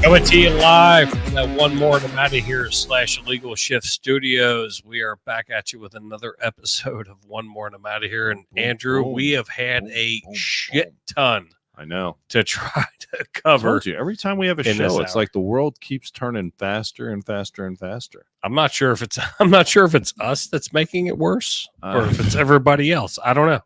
Coming to you live from that One More and I'm Out of Here / Illegal Shift Studios. We are back at you with another episode of One More and I'm Out of Here. And Andrew, we have had a shit ton. I know. To try to cover. I told you, every time we have a show, it's like the world keeps turning faster and faster and faster. I'm not sure if it's us that's making it worse or if it's everybody else. I don't know.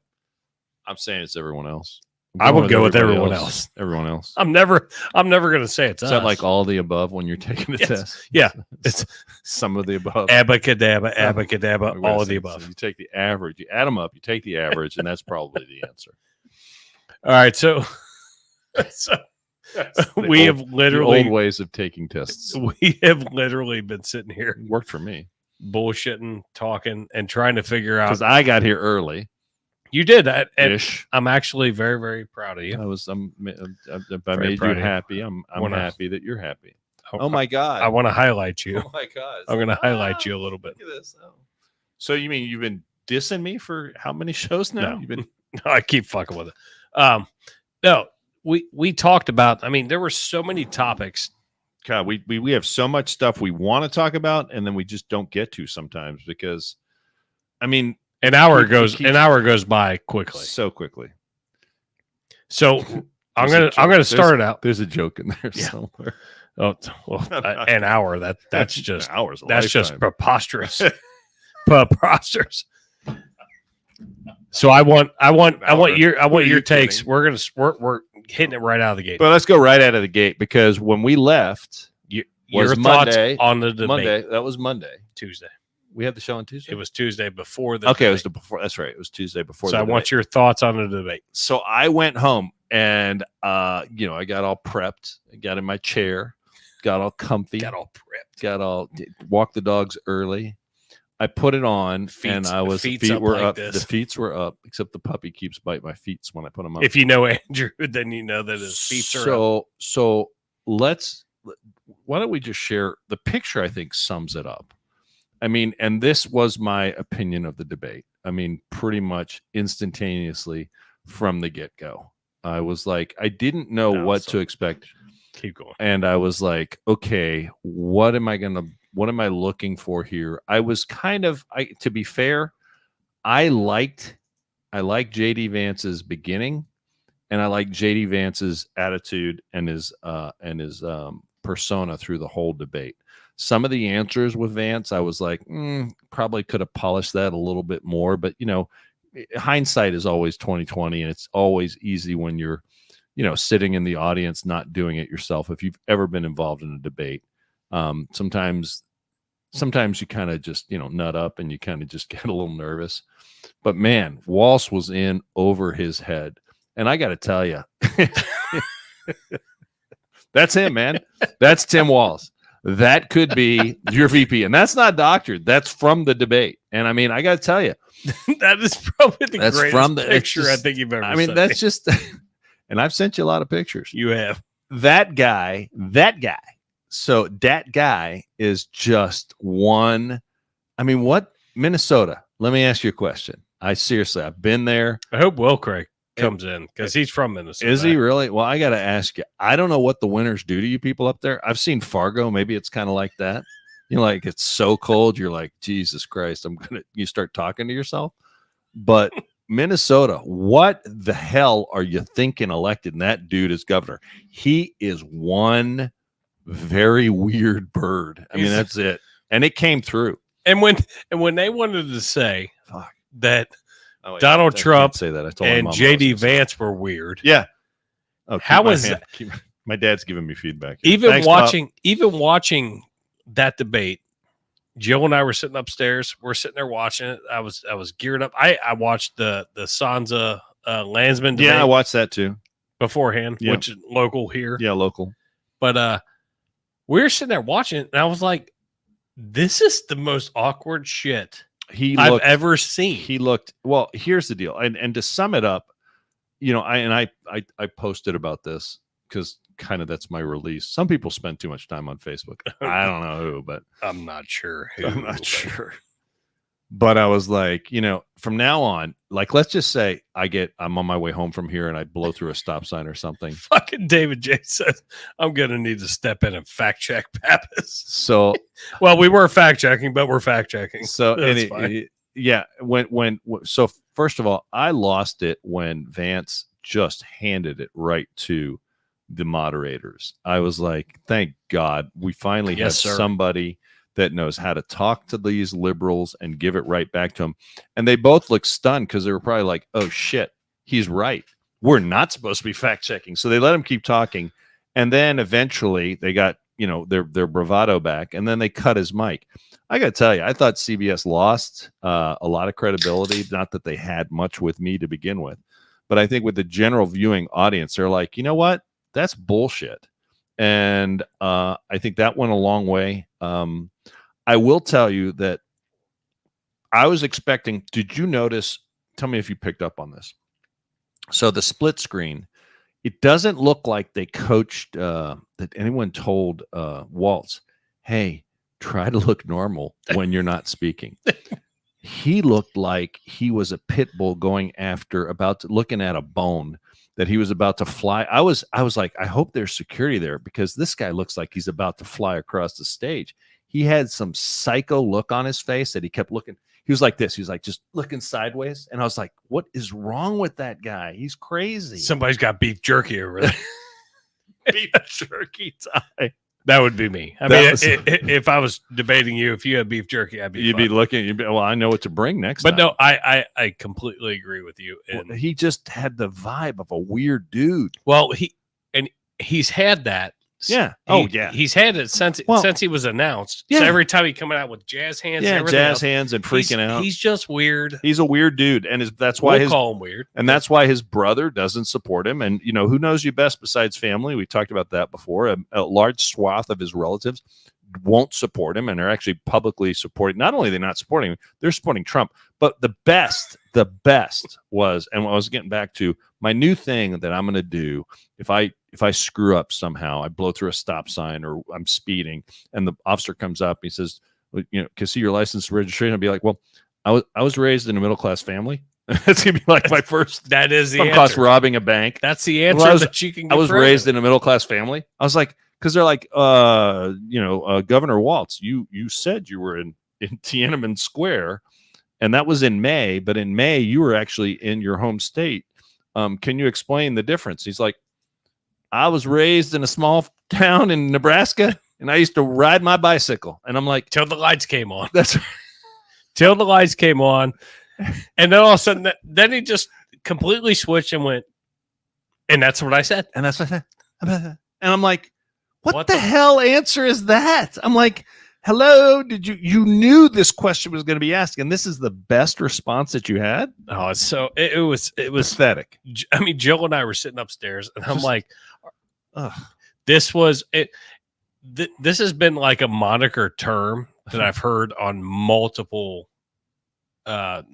I'm saying it's everyone else. I would go with everyone else. Everyone else. I'm never going to say it's us. Is that like all the above when you're taking a test? Yeah. It's some of the above. Abacadabra, abacadabra, all of the above. So you take the average, you add them up, you take the average, and that's probably the answer. All right. So we have literally old ways of taking tests. We have literally been sitting here. It worked for me. Bullshitting, talking, and trying to figure out. Because I got here early. You did that. I'm actually very, very proud of you. If I made you happy, I'm happy that you're happy. Oh my God. I want to highlight you. Oh my God. I'm going to highlight you a little bit. Look at this. Oh. So you mean you've been dissing me for how many shows now? No. No, I keep fucking with it. No, we talked about, I mean, there were so many topics. God, we have so much stuff we want to talk about, and then we just don't get to sometimes because, I mean, an hour goes by quickly. So quickly. So I'm gonna start it out. There's a joke in there somewhere. Oh well, an hour. That's just hours. That's just preposterous. Preposterous. So I want your takes. We're hitting it right out of the gate. But let's go right out of the gate because when we left, your Monday on the debate. Monday. That was Monday. Tuesday. We had the show on Tuesday. It was Tuesday before the Okay, debate. it was before. That's right. It was Tuesday before. So I want your thoughts on the debate. So I went home and I got all prepped. I got in my chair, got all comfy, walked the dogs early. I put it on and feet were up. The feet were up, except the puppy keeps biting my feet when I put them up. If you know Andrew, then you know that his feet are up. So why don't we just share the picture? I think sums it up. I mean, and this was my opinion of the debate. I mean, pretty much instantaneously from the get-go. I was like, I didn't know what to expect. Keep going. And I was like, okay, what am I looking for here? I was to be fair, I liked JD Vance's beginning, and I liked JD Vance's attitude and his persona through the whole debate. Some of the answers with Vance, I was like, probably could have polished that a little bit more. But hindsight is always 20/20, and it's always easy when you're, sitting in the audience, not doing it yourself. If you've ever been involved in a debate, sometimes you kind of just nut up and you kind of just get a little nervous. But man, Walsh was in over his head, and I got to tell you, that's him, man. That's Tim Walsh. That could be your VP. And that's not doctored. That's from the debate. And I mean, I got to tell you, that is probably the greatest picture I think you've ever seen. I mean, that's just, and I've sent you a lot of pictures. You have. That guy. So that guy is just one. I mean, what? Minnesota. Let me ask you a question. I've been there. I hope Will Craig comes in because he's from Minnesota. Is he really? Well, I got to ask you. I don't know what the winters do to you people up there. I've seen Fargo. Maybe it's kind of like that. Like it's so cold. You're like, Jesus Christ. You start talking to yourself. But Minnesota, what the hell are you thinking elected? And that dude is governor. He is one very weird bird. I mean, that's it. And it came through. And when they wanted to say that Donald Trump say that. I told and JD Vance were weird. Yeah. Oh, how is that? My dad's giving me feedback. Even watching that debate, Jill and I were sitting upstairs. We're sitting there watching it. I was geared up. I watched the Sansa Landsman debate. Yeah, I watched that too beforehand, which is local here. Yeah, local. But we were sitting there watching it, and I was like, "This is the most awkward shit I've ever seen." He looked well. Here's the deal, and to sum it up, I posted about this because kind of that's my release. Some people spend too much time on Facebook. I don't know who, but I'm not sure who. I'm not sure. But I was like, from now on, like, let's just say I'm on my way home from here and I blow through a stop sign or something. Fucking David J says, I'm going to need to step in and fact check Pappas. So, well, we were fact checking, but we're fact checking. So, that's fine. Yeah. So first of all, I lost it when Vance just handed it right to the moderators. I was like, thank God we finally have somebody that knows how to talk to these liberals and give it right back to them. And they both looked stunned because they were probably like, oh shit, he's right. We're not supposed to be fact checking. So they let him keep talking. And then eventually they got, their bravado back, and then they cut his mic. I got to tell you, I thought CBS lost a lot of credibility. Not that they had much with me to begin with, but I think with the general viewing audience, they're like, you know what? That's bullshit. And I think that went a long way. I will tell you that I was expecting, did you notice, tell me if you picked up on this. So the split screen, it doesn't look like they coached, that anyone told Waltz, hey, try to look normal when you're not speaking. He looked like he was a pit bull going after, looking at a bone that he was about to fly. I was like, I hope there's security there because this guy looks like he's about to fly across the stage. He had some psycho look on his face that he kept looking. He was like this. He was like just looking sideways. And I was like, what is wrong with that guy? He's crazy. Somebody's got beef jerky over there. Beef jerky time. That would be me. I mean, if I was debating you, if you had beef jerky, you'd be looking. Well, I know what to bring next time. No, I completely agree with you. And well, he just had the vibe of a weird dude. Well, he's had that. Yeah. He's had it since he was announced. Yeah. So every time he coming out with jazz hands, hands and freaking out. He's just weird. He's a weird dude, and that's why call him weird. And that's why his brother doesn't support him. And who knows you best besides family? We talked about that before. A large swath of his relatives won't support him and are actually publicly supporting. Not only are they not supporting him, they're supporting Trump. But the best was, and I was getting back to my new thing that I'm going to do if I screw up somehow, I blow through a stop sign or I'm speeding and the officer comes up, he says, can I see your license and registration? I'll be like, well, I was raised in a middle-class family. That's going to be like my first. That is the answer. Cost robbing a bank. That's the answer that you can get. I was raised in a middle-class family. I was like, because they're like, Governor Waltz, you said you were in Tiananmen Square, and that was in May, but in May you were actually in your home state. Can you explain the difference? He's like, I was raised in a small town in Nebraska, and I used to ride my bicycle. And I'm like, till the lights came on. That's right. Till the lights came on, and then all of a sudden, then he just completely switched and went. And that's what I said. And that's what I said. And I'm like, what the hell answer is that? I'm like, hello, you knew this question was going to be asked, and this is the best response that you had? Oh, so it was pathetic. I mean, Jill and I were sitting upstairs, and I'm like, this was it. This has been like a moniker term that I've heard on multiple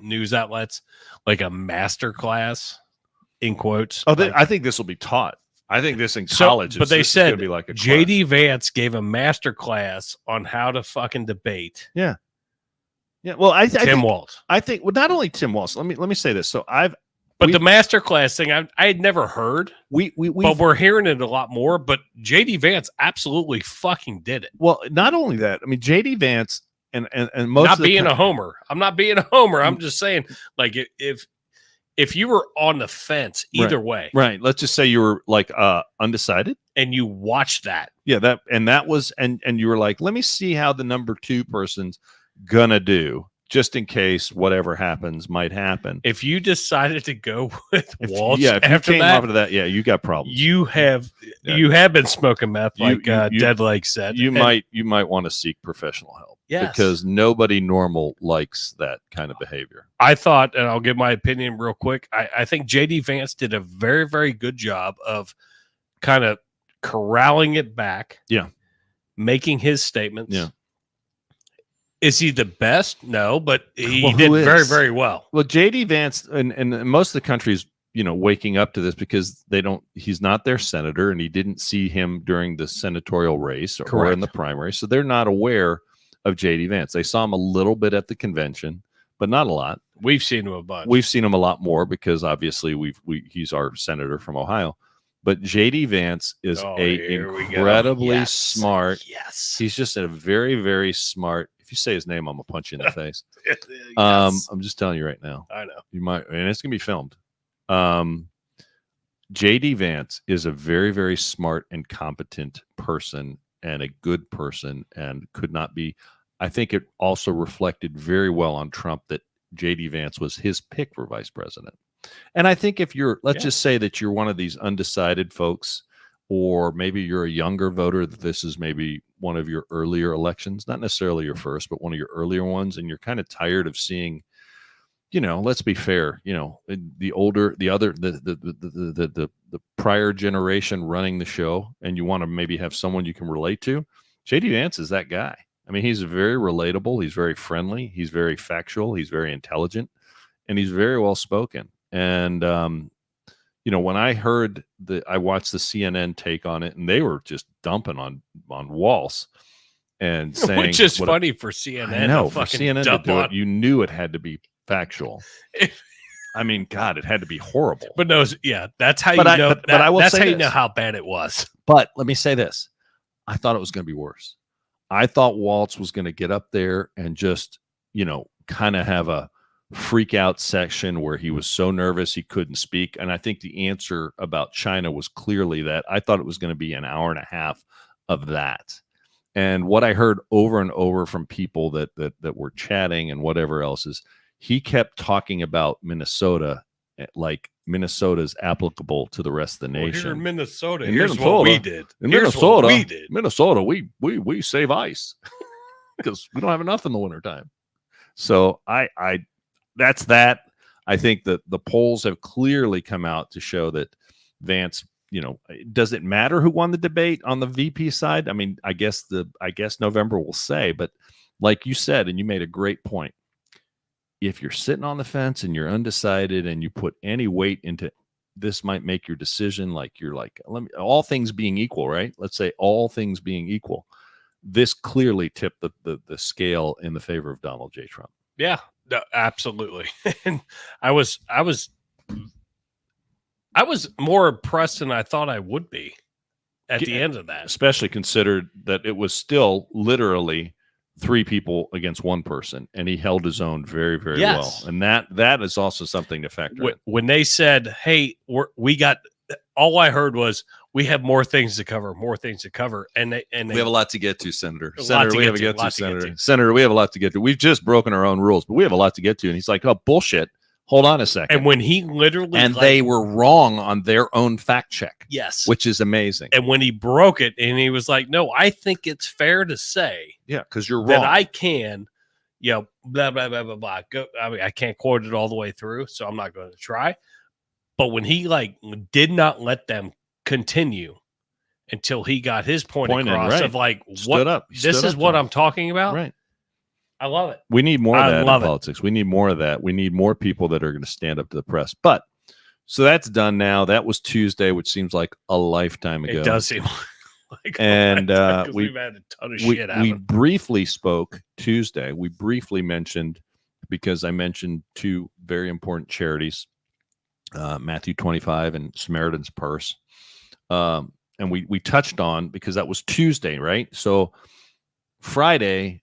news outlets, like a master class in quotes. Oh, I think this will be taught. I think this in college. But they said be like a JD Vance gave a master class on how to fucking debate. Yeah. Well, Tim Waltz. I think not only Tim Waltz. Let me say this. So the master class thing I had never heard. But we're hearing it a lot more. But JD Vance absolutely fucking did it. Well, not only that. I mean, JD Vance and most not being a homer. I'm not being a homer. I'm just saying, like, if you were on the fence either way, right? Let's just say you were like undecided, and you watched that, that was, and you were like, let me see how the number two person's gonna do, just in case whatever happens might happen. If you decided to go with Waltz, after that, you got problems. You have been smoking meth, like Dead Lake said. You might want to seek professional help. Yes. Because nobody normal likes that kind of behavior. I thought, and I'll give my opinion real quick, I think JD Vance did a very, very good job of kind of corralling it back. Yeah. Making his statements. Yeah. Is he the best? No, but he did very, very well. Well, JD Vance and most of the country's, waking up to this because he's not their senator, and he didn't see him during the senatorial race or in the primary. So they're not aware of JD Vance. They saw him a little bit at the convention, but not a lot. We've seen him a bunch. We've seen him a lot more because obviously he's our senator from Ohio. But JD Vance is incredibly smart. Yes. He's just a very, very smart. If you say his name, I'm gonna punch you in the face. Yes. I'm just telling you right now. I know. You might, and it's gonna be filmed. JD Vance is a very, very smart and competent person and a good person, and could not be. I think it also reflected very well on Trump that JD Vance was his pick for vice president. And I think if you're, let's just say that you're one of these undecided folks, or maybe you're a younger voter, that this is maybe one of your earlier elections, not necessarily your first, but one of your earlier ones, and you're kind of tired of seeing, let's be fair, the older, the prior generation running the show, and you want to maybe have someone you can relate to. JD Vance is that guy. I mean, he's very relatable. He's very friendly. He's very factual. He's very intelligent, and he's very well spoken. And, when I heard I watched the CNN take on it, and they were just dumping on Walz and saying, which is funny for CNN. I know, for CNN to do it, you knew it had to be factual. I mean, God, it had to be horrible. But no, that's how you know. But I will that's say how you this. know how bad it was. But let me say this: I thought it was going to be worse. I thought Walz was going to get up there and just, kind of have a freak out section where he was so nervous he couldn't speak. And I think the answer about China was clearly that. I thought it was going to be an hour and a half of that. And what I heard over and over from people that were chatting and whatever else is, he kept talking about Minnesota like Minnesota's applicable to the rest of the nation. Here in Minnesota, here's what we did. In Minnesota, we save ice because we don't have enough in the wintertime. So that's that. I think that the polls have clearly come out to show that Vance, does it matter who won the debate on the VP side? I mean, I guess November will say, but like you said, and you made a great point. If you're sitting on the fence and you're undecided and you put any weight into this might make your decision, like you're like, all things being equal, right? Let's say all things being equal. This clearly tipped the scale in the favor of Donald J. Trump. Yeah, no, absolutely. And I was more impressed than I thought I would be at the end of that. Especially considered that it was still literally 3 people against 1 person, and he held his own very, very well. And that is also something to factor in. When they said, "Hey, we got," all I heard was, "We have more things to cover, and we have a lot to get to, Senator. We have a lot to get to, Senator. Senator, we have a lot to get to. We've just broken our own rules, but we have a lot to get to." And he's like, "Oh, bullshit. Hold on a second." And when he literally, they were wrong on their own fact check. Yes, which is amazing. And when he broke it, and he was like, "No, I think it's fair to say, because you're wrong, that I can, blah blah blah blah blah." I can't quote it all the way through, so I'm not going to try. But when he did not let them continue until he got his point across, of this is what I'm talking about. Right. I love it. We need more of that in politics. We need more of that. We need more people that are going to stand up to the press. But so that's done now. That was Tuesday, which seems like a lifetime ago. It does seem like and we've had a ton of shit happen. We briefly spoke Tuesday. We briefly mentioned, because I mentioned 2 very important charities, Matthew 25 and Samaritan's Purse. And we touched on, because that was Tuesday, right? So Friday,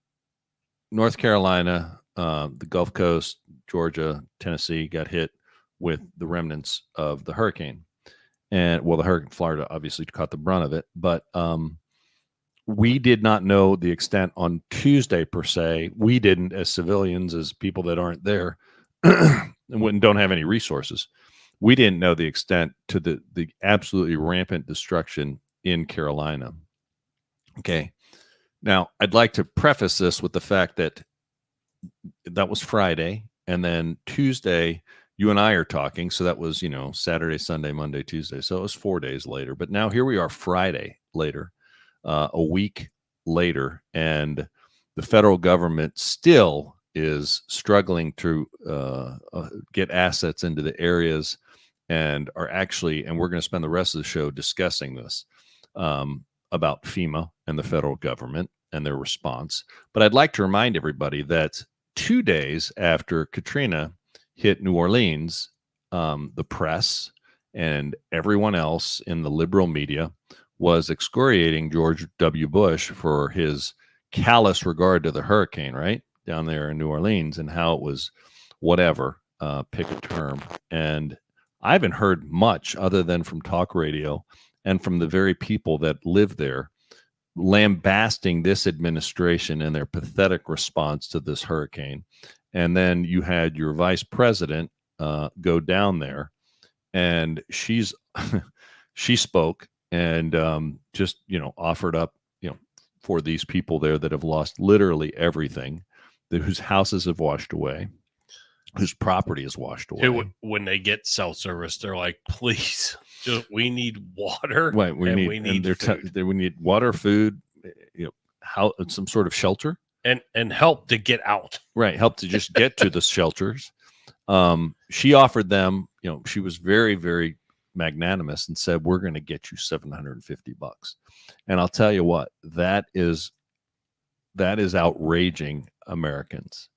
North Carolina, the Gulf Coast, Georgia, Tennessee got hit with the remnants of the hurricane. And the hurricane, Florida obviously caught the brunt of it. But we did not know the extent on Tuesday per se. We didn't, as civilians, as people that aren't there and don't have any resources. We didn't know the extent to the absolutely rampant destruction in Carolina. Okay. Now, I'd like to preface this with the fact that was Friday, and then Tuesday, you and I are talking. So that was, Saturday, Sunday, Monday, Tuesday. So it was 4 days later. But now here we are Friday later, a week later, and the federal government still is struggling to get assets into the areas, and we're going to spend the rest of the show discussing this. About FEMA and the federal government and their response. But I'd like to remind everybody that 2 days after Katrina hit New Orleans, the press and everyone else in the liberal media was excoriating George W. Bush for his callous regard to the hurricane, right, down there in New Orleans, and how it was whatever, pick a term. And I haven't heard much other than from talk radio and from the very people that live there lambasting this administration and their pathetic response to this hurricane. And then you had your vice president go down there, and she spoke and just, offered up, for these people there that have lost literally everything, whose houses have washed away, whose property is washed away. When they get cell service, they're like, please, we need water. Right. We need food. We need water, food, some sort of shelter. And help to get out. Right. Help to just get to the shelters. She offered them, she was very, very magnanimous and said, we're going to get you $750. And I'll tell you what, that is outraging Americans.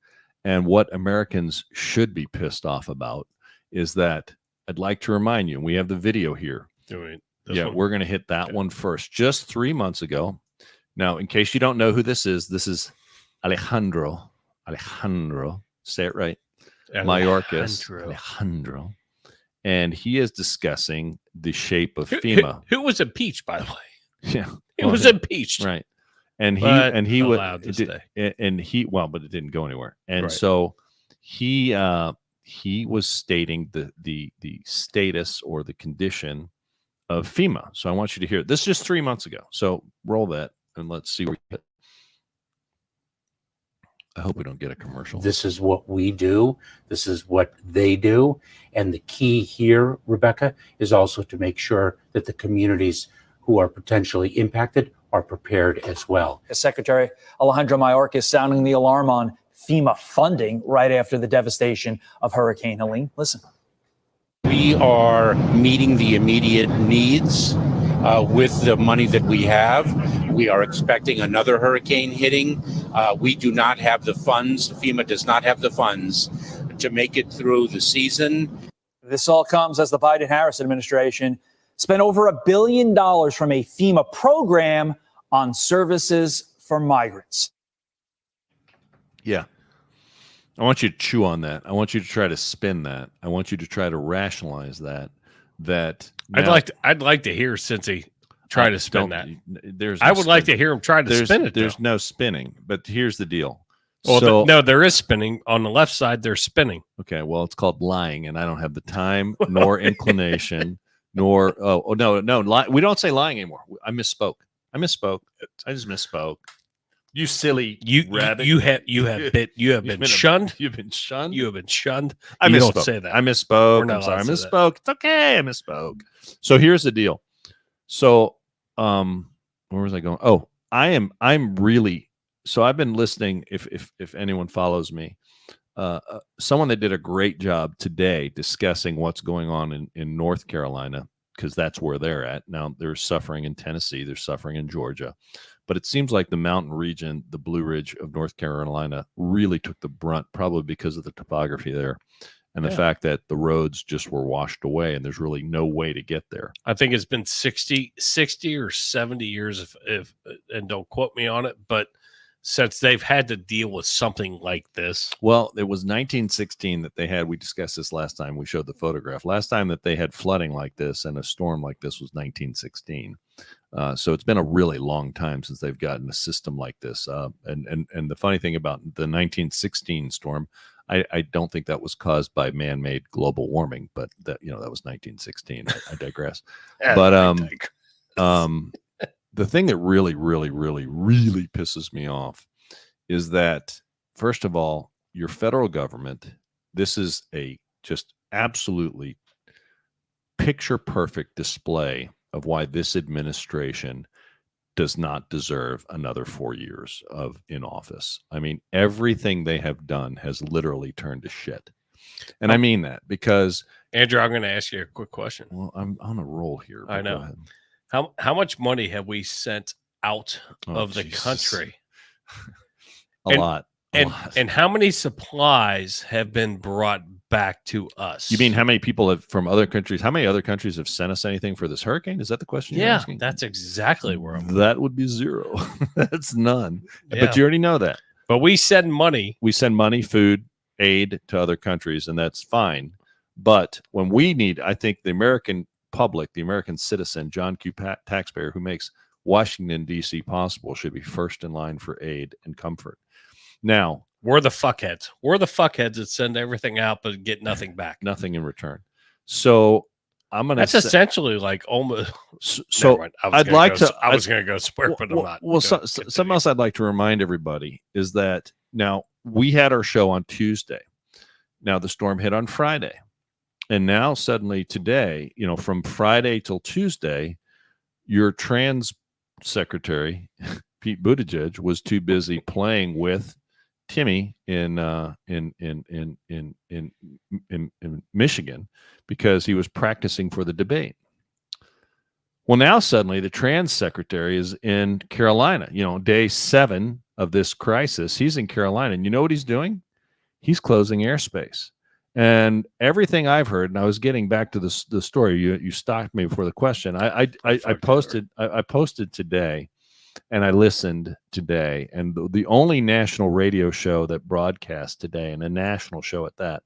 And what Americans should be pissed off about is that I'd like to remind you, and we have the video here. We're going to hit that one first. Just 3 months ago. Now, in case you don't know who this is Alejandro. Say it right. Alejandro. And he is discussing the shape of FEMA. Who was impeached, by the way? Yeah. He was impeached. Right. And he but it didn't go anywhere. And right. So he was stating the status or the condition of FEMA. So I want you to hear it. This is just 3 months ago. So roll that and let's see where we get. I hope we don't get a commercial. This is what we do. This is what they do. And the key here, Rebecca, is also to make sure that the communities who are potentially impacted are prepared as well. Secretary Alejandro Mayorkas sounding the alarm on FEMA funding right after the devastation of Hurricane Helene. Listen. We are meeting the immediate needs with the money that we have. We are expecting another hurricane hitting. We do not have the funds. FEMA does not have the funds to make it through the season. This all comes as the Biden-Harris administration spent over $1 billion from a FEMA program on services for migrants. Yeah. I want you to chew on that. I want you to try to spin that. I want you to try to rationalize that. I'd like to hear Cincy try to spin that. I would like to hear him try to spin it. There's no spinning, but here's the deal. Well, no, there is spinning. On the left side, there's spinning. Okay, well, it's called lying, and I don't have the time nor inclination, nor we don't say lying anymore. I misspoke. I just misspoke. You silly rabbit. You have been shunned. You've been shunned. You have been shunned. I misspoke. Don't say that. I misspoke. I'm sorry. I misspoke. It's okay. I misspoke. So here's the deal. So where was I going? Oh, I'm really. So I've been listening. If anyone follows me, someone that did a great job today discussing what's going on in North Carolina, because that's where they're at now. They're suffering in Tennessee. They're suffering in Georgia. But it seems like the mountain region, the Blue Ridge of North Carolina, really took the brunt, probably because of the topography there and the fact that the roads just were washed away and there's really no way to get there. I think it's been 60 or 70 years, if and don't quote me on it, but since they've had to deal with something like this. Well, it was 1916 that they had. We discussed this last time. We showed the photograph. Last time that they had flooding like this and a storm like this was 1916. So it's been a really long time since they've gotten a system like this. And the funny thing about the 1916 storm, I don't think that was caused by man-made global warming, but that that was 1916. I digress. But the thing that really, really, really, really pisses me off is that, first of all, your federal government, this is a just absolutely picture-perfect display of why this administration does not deserve another 4 years in office. I mean, everything they have done has literally turned to shit. And I mean that because... Andrew, I'm going to ask you a quick question. Well, I'm on a roll here. I know. How much money have we sent out of the country? A lot. And how many supplies have been brought back to us? You mean how many people have from other countries? How many other countries have sent us anything for this hurricane? Is that the question you're Yeah, asking? that's exactly where I'm. That would be zero. That's none. Yeah. But you already know that. But we send money. We send money, food, aid to other countries, and that's fine. But when we need, I think the American public, the American citizen, John Q. taxpayer who makes Washington, D.C. possible should be first in line for aid and comfort. Now, We're the fuckheads. We're the fuckheads that send everything out but get nothing back. nothing in return. So I'm going to That's essentially like almost. So Never mind. I was going to go swear, but I'm not. Well, something else I'd like to remind everybody is that now we had our show on Tuesday. Now the storm hit on Friday. And now suddenly today, from Friday till Tuesday, your trans secretary, Pete Buttigieg, was too busy playing with Timmy in Michigan because he was practicing for the debate. Well, now suddenly the trans secretary is in Carolina. Day 7 of this crisis, he's in Carolina. And you know what he's doing? He's closing airspace. And everything I've heard, and I was getting back to the story. You stopped me before the question. I posted today, and I listened today. And the only national radio show that broadcast today, and a national show at that,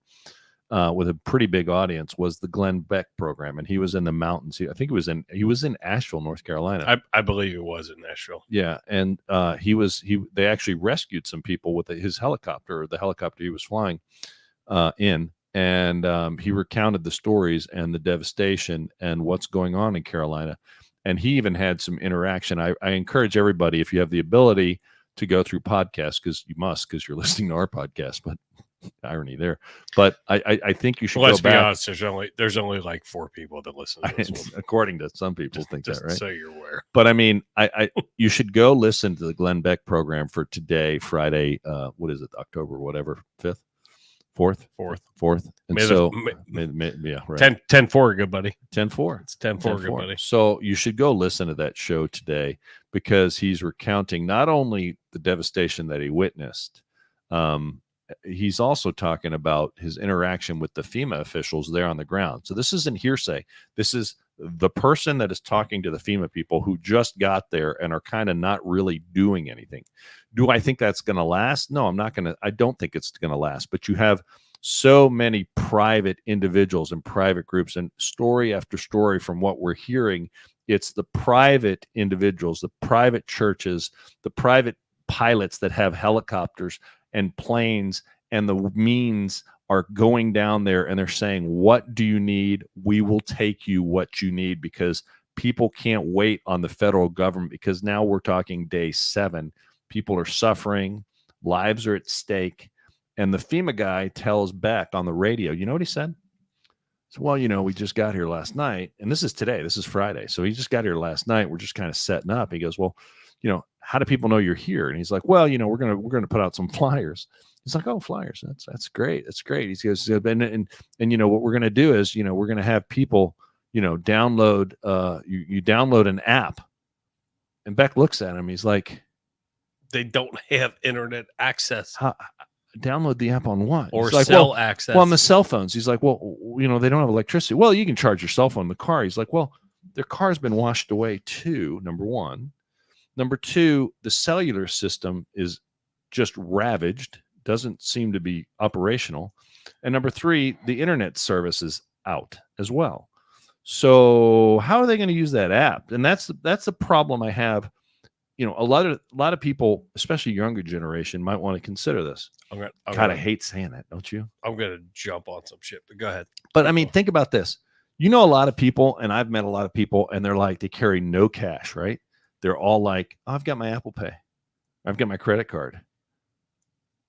with a pretty big audience, was the Glenn Beck program, and he was in the mountains. I think he was in Asheville, North Carolina. I believe it was in Asheville. Yeah, and they actually rescued some people with his helicopter, or the helicopter he was flying in, and he recounted the stories and the devastation and what's going on in Carolina. And he even had some interaction. I encourage everybody, if you have the ability, to go through podcasts, because you must, because you're listening to our podcast, but irony there. But I think you should Let's go back. be honest, there's only like 4 people that listen to this one. According to some people, think that, right? So you're aware. But I mean, you should go listen to the Glenn Beck program for today, Friday. What is it? October, whatever, 5th, 4th. And yeah, right. 10-4, good buddy. 10-4. It's 10-4, good buddy. So you should go listen to that show today, because he's recounting not only the devastation that he witnessed, he's also talking about his interaction with the FEMA officials there on the ground. So this isn't hearsay. This is the person that is talking to the FEMA people who just got there and are kind of not really doing anything. Do I think that's going to last? No, I don't think it's going to last. But you have so many private individuals and private groups, and story after story from what we're hearing, it's the private individuals, the private churches, the private pilots that have helicopters and planes, and the means are going down there, and they're saying, what do you need? We will take you what you need, because people can't wait on the federal government, because now we're talking day 7. People are suffering. Lives are at stake. And the FEMA guy tells Beck on the radio, you know what he said? So, well, we just got here last night, and this is today. This is Friday. So he just got here last night. We're just kind of setting up. He goes, well, how do people know you're here? And he's like, well, we're gonna put out some flyers. He's like, oh, flyers. That's great. That's great. He goes, and what we're gonna do is, we're gonna have people, download. You download an app. And Beck looks at him. He's like, they don't have internet access. Download the app on what? Or like, cell access. Well, on the cell phones. He's like, well, they don't have electricity. Well, you can charge your cell phone in the car. He's like, well, their car's been washed away too, number one. Number 2, the cellular system is just ravaged, doesn't seem to be operational. And number 3, the internet service is out as well. So how are they going to use that app? And that's the problem I have. A lot of people, especially younger generation, might want to consider this. I hate saying that, don't you? I'm going to jump on some shit, but go ahead. But I mean, think about this. A lot of people, and I've met a lot of people, and they're like, they carry no cash, right? They're all like, oh, I've got my Apple Pay. I've got my credit card.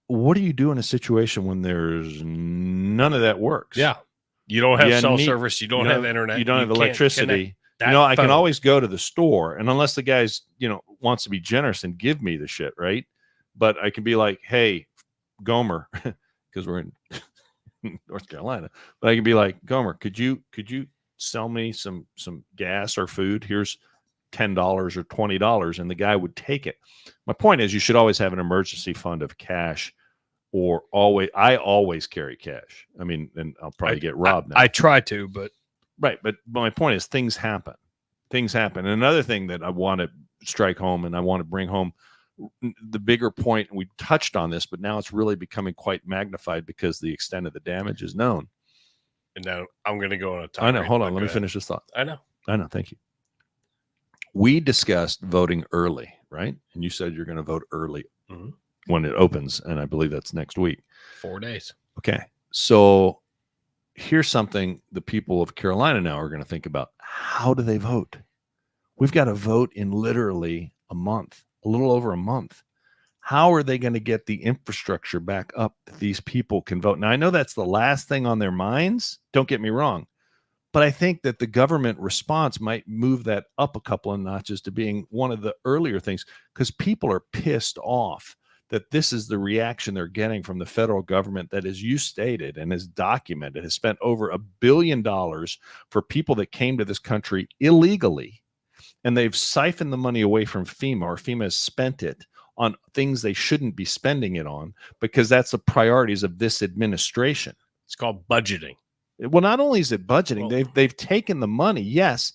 What do you do in a situation when there's none of that works? Yeah. You don't have cell service. You don't have internet. You don't have electricity. I can always go to the store, and unless the guy's, wants to be generous and give me the shit, right? But I can be like, hey, Gomer, because we're in North Carolina, but I can be like, Gomer, could you sell me some gas or food? Here's $10 or $20, and the guy would take it. My point is, you should always have an emergency fund of cash or I always carry cash. I mean, and I'll probably get robbed now. I try to, but right. But my point is things happen. Things happen. And another thing that I want to strike home and I want to bring home the bigger point, and we touched on this, but now it's really becoming quite magnified because the extent of the damage is known. And now I'm going to go on a I know. Hold on. Let me finish this thought. I know. Thank you. We discussed voting early, right? And you said you're going to vote early when it opens. And I believe that's next week. 4 days. Okay. So here's something the people of Carolina now are going to think about. How do they vote? We've got to vote in literally a month, a little over a month. How are they going to get the infrastructure back up that these people can vote? Now, I know that's the last thing on their minds. Don't get me wrong. But I think that the government response might move that up a couple of notches to being one of the earlier things, because people are pissed off that this is the reaction they're getting from the federal government that, as you stated and is documented, has spent over $1 billion for people that came to this country illegally. And they've siphoned the money away from FEMA, or FEMA has spent it on things they shouldn't be spending it on, because that's the priorities of this administration. It's called budgeting. Well, not only is it budgeting, they've taken the money, yes,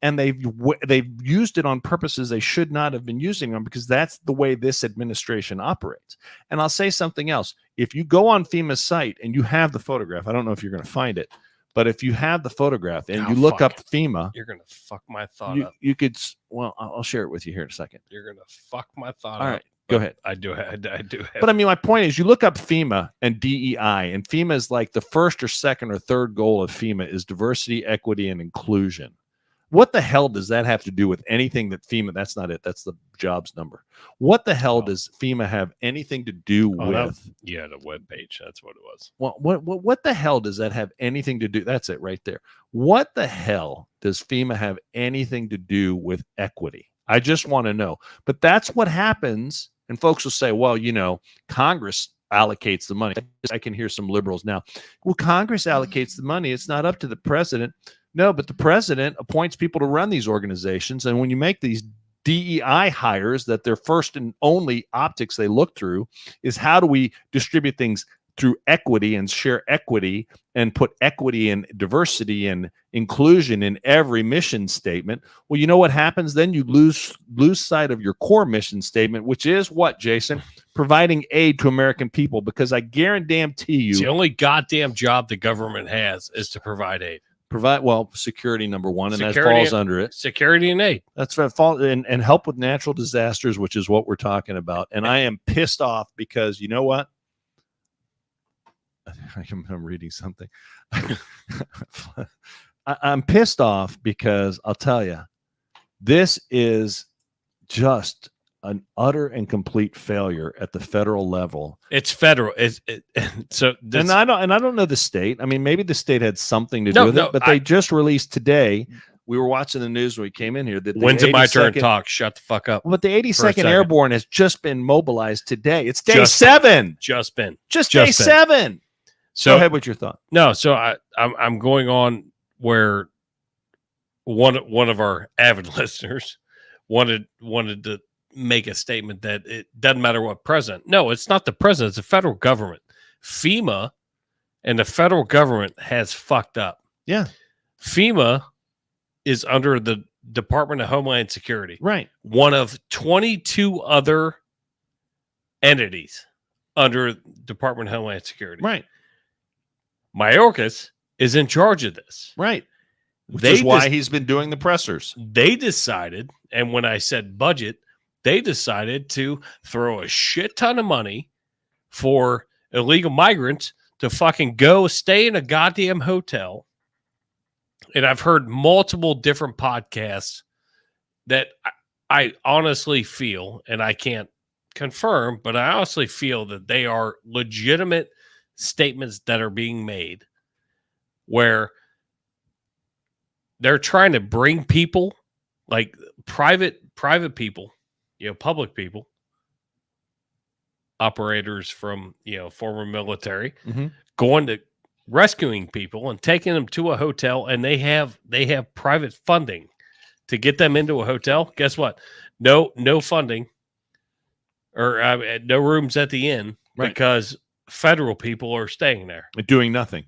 and they've used it on purposes they should not have been using them, because that's the way this administration operates. And I'll say something else. If you go on FEMA's site and you have the photograph, I don't know if you're going to find it, but if you have the photograph and you look up FEMA, you're going to fuck my thought up. You could, well, I'll share it with you here in a second. You're going to fuck my thought up. All right. Go ahead. I do have. But I mean, my point is, you look up FEMA and DEI, and FEMA is like the first or second or third goal of FEMA is diversity, equity, and inclusion. What the hell does that have to do with anything that FEMA? That's not it. That's the jobs number. What the hell does FEMA have anything to do with? Yeah, the webpage. That's what it was. Well, what the hell does that have anything to do? That's it right there. What the hell does FEMA have anything to do with equity? I just want to know. But that's what happens. And folks will say, well, you know, Congress allocates the money. I can hear some liberals now. Well, Congress allocates the money. It's not up to the president. No, but the president appoints people to run these organizations. And when you make these DEI hires, that their first and only optics they look through is how do we distribute things through equity and share equity and put equity and diversity and inclusion in every mission statement. Well, you know what happens then? You lose sight of your core mission statement, which is what, Jason? Providing aid to American people, because I guarantee you, it's the only goddamn job the government has is to provide aid. Security number one, and that falls under it. Security and aid. That's what falls, and help with natural disasters, which is what we're talking about. And I am pissed off because you know what? I'm reading something. I'm pissed off because I'll tell you, this is just an utter and complete failure at the federal level. It's federal. And I don't know the state. I mean, maybe the state had something to do with it, but they just released today. We were watching the news when we came in here. That when's it my turn to talk? Shut the fuck up. But the 82nd Airborne has just been mobilized today. It's day 7. Just day 7. So go ahead with your thought. No, so I'm going on where one of our avid listeners wanted to make a statement that it doesn't matter what president. No, it's not the president. It's the federal government. FEMA and the federal government has fucked up. Yeah. FEMA is under the Department of Homeland Security. Right. One of 22 other entities under Department of Homeland Security. Right. Mayorkas is in charge of this. Right. Which is why he's been doing the pressers. They decided, and when I said budget, they decided to throw a shit ton of money for illegal migrants to fucking go stay in a goddamn hotel. And I've heard multiple different podcasts that I honestly feel, and I can't confirm, but I honestly feel that they are legitimate statements that are being made where they're trying to bring people, like private people, public people, operators from, former military, going to rescuing people and taking them to a hotel, and they have private funding to get them into a hotel. Guess what? No funding or no rooms at the inn, right, because federal people are staying there. doing nothing.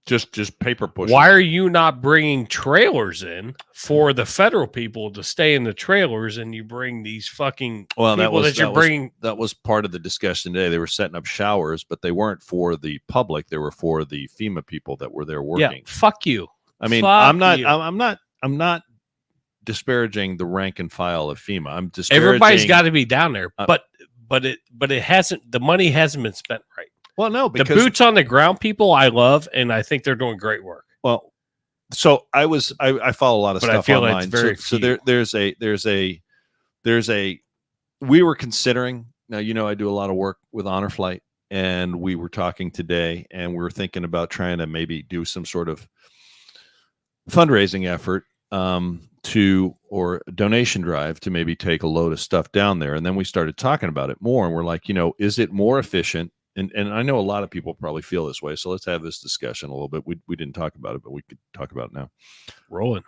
Just paper pushing. Why are you not bringing trailers in for the federal people to stay in the trailers, and you bring these fucking people that you're bringing? That was part of the discussion today. They were setting up showers, but they weren't for the public. They were for the FEMA people that were there working. Yeah, fuck you. I mean, Fuck I'm not disparaging the rank and file of FEMA. I'm disparaging. Everybody's got to be down there, but it hasn't. The money hasn't been spent right. Well, no, because the boots on the ground people I love, and I think they're doing great work. Well, so I follow a lot of But stuff I feel online. like it's very so few. there's a we were considering, now I do a lot of work with Honor Flight, and we were talking today, and we were thinking about trying to maybe do some sort of fundraising effort or a donation drive to maybe take a load of stuff down there. And then we started talking about it more, and we're like, is it more efficient? And I know a lot of people probably feel this way, so let's have this discussion a little bit. We didn't talk about it, but we could talk about it now. Rolling.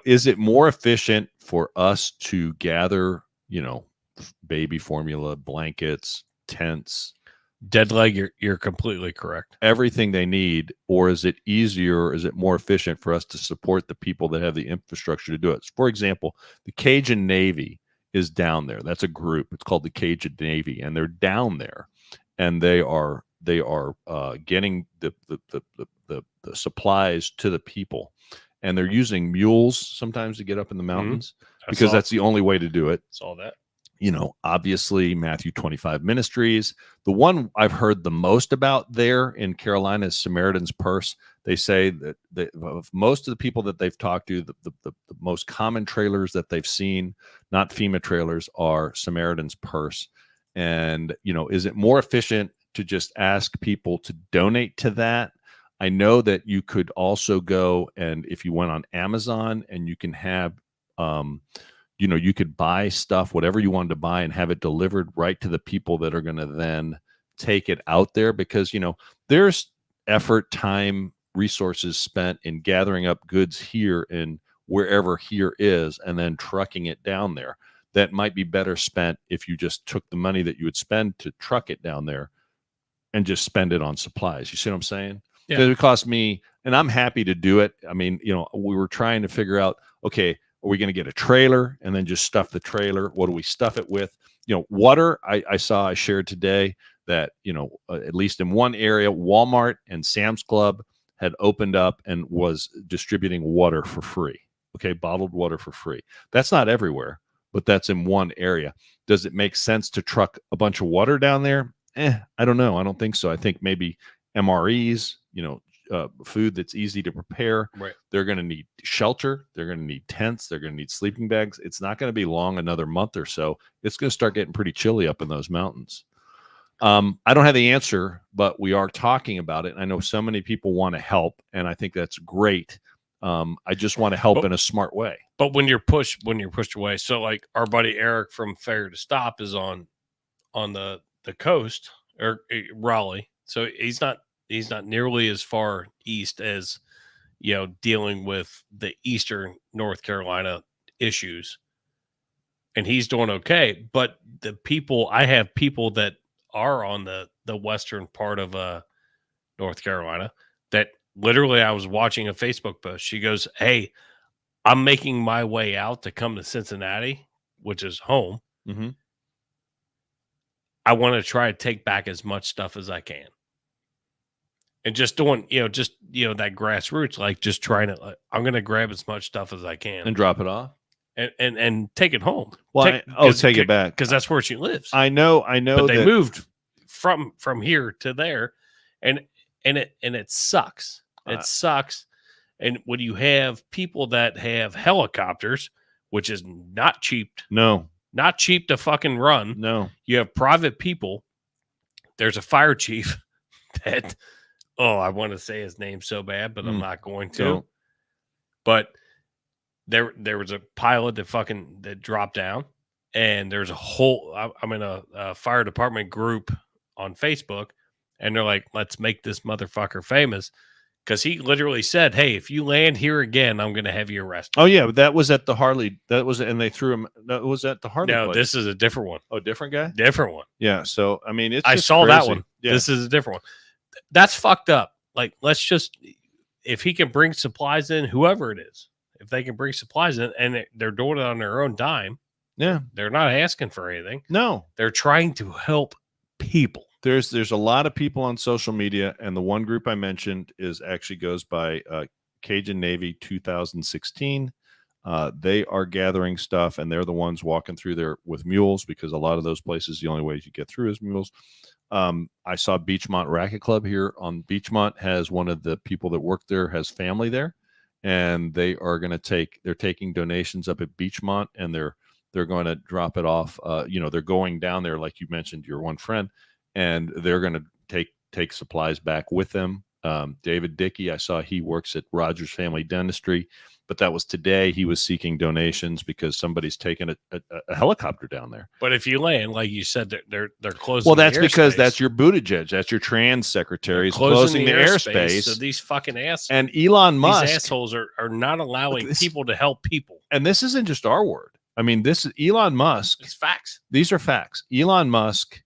Is it more efficient for us to gather, baby formula, blankets, tents, Dead leg, you're completely correct. everything they need, or is it easier? Is it more efficient for us to support the people that have the infrastructure to do it? For example, the Cajun Navy is down there. That's a group. It's called the Cajun Navy, and they're down there. And they are getting the supplies to the people, and they're using mules sometimes to get up in the mountains because that's the only way to do it. Saw that. Obviously Matthew 25 Ministries. The one I've heard the most about there in Carolina is Samaritan's Purse. They say that of most of the people that they've talked to, the most common trailers that they've seen, not FEMA trailers, are Samaritan's Purse. And, is it more efficient to just ask people to donate to that? I know that you could also go, and if you went on Amazon, and you can have, you could buy stuff, whatever you wanted to buy, and have it delivered right to the people that are going to then take it out there, because, there's effort, time, resources spent in gathering up goods here and wherever here is, and then trucking it down there. That might be better spent if you just took the money that you would spend to truck it down there and just spend it on supplies. You see what I'm saying? Yeah. It would cost me, and I'm happy to do it. I mean, we were trying to figure out, okay, are we going to get a trailer and then just stuff the trailer? What do we stuff it with? Water. I shared today that, at least in one area, Walmart and Sam's Club had opened up and was distributing water for free. Okay. Bottled water for free. That's not everywhere, but that's in one area. Does it make sense to truck a bunch of water down there? I don't know. I don't think so. I think maybe MREs, food that's easy to prepare. Right. They're going to need shelter. They're going to need tents. They're going to need sleeping bags. It's not going to be long, another month or so. It's going to start getting pretty chilly up in those mountains. I don't have the answer, but we are talking about it. I know so many people want to help, and I think that's great. I just want to help in a smart way. But when you're pushed away, so like our buddy Eric from Fair to Stop is on the coast, or Raleigh, so he's not nearly as far east as dealing with the eastern North Carolina issues, and he's doing okay. But I have people that are on the western part of North Carolina that literally, I was watching a Facebook post. She goes, "Hey, I'm making my way out to come to Cincinnati, which is home. Mm-hmm. I want to try to take back as much stuff as I can." And just doing, that grassroots, like just trying to, I'm going to grab as much stuff as I can And drop it off and take it home. Well, take it back, because that's where she lives. I know. But they moved from here to there, and it sucks. It sucks. And when you have people that have helicopters, which is not cheap. No, not cheap to fucking run. No, you have private people. There's a fire chief that. Oh, I want to say his name so bad, but I'm not going to. Don't. But there was a pilot that dropped down, and there's a whole. I'm in a fire department group on Facebook, and they're like, "Let's make this motherfucker famous," because he literally said, "Hey, if you land here again, I'm going to have you arrested." Oh yeah, that was at the Harley. That was, and they threw him. That was at the Harley. No, place. this is a different one. Oh, different guy. Different one. Yeah. So I mean, it's. I just saw that crazy. one. Yeah. This is a different one. That's fucked up. Like, let's just, if he can bring supplies in, whoever it is, if they can bring supplies in, and they're doing it on their own dime. Yeah. They're not asking for anything. No, they're trying to help people. There's a lot of people on social media, and the one group I mentioned actually goes by Cajun Navy 2016. They are gathering stuff, and they're the ones walking through there with mules, because a lot of those places, the only way you get through is mules. I saw Beachmont Racket Club here on Beachmont has one of the people that work there has family there, and they are going to they're taking donations up at Beachmont, and they're going to drop it off. They're going down there, like you mentioned, your one friend, and they're going to take supplies back with them. David Dickey, I saw he works at Rogers Family Dentistry, but that was today. He was seeking donations because somebody's taken a helicopter down there. But if you land, like you said, they're closing. Well, that's the because airspace. that's your Buttigieg, that's your trans secretary, closing the airspace. So these fucking assholes, and Elon Musk, these assholes are not allowing people to help people. And this isn't just our word. I mean, this is Elon Musk. It's facts. These are facts. Elon Musk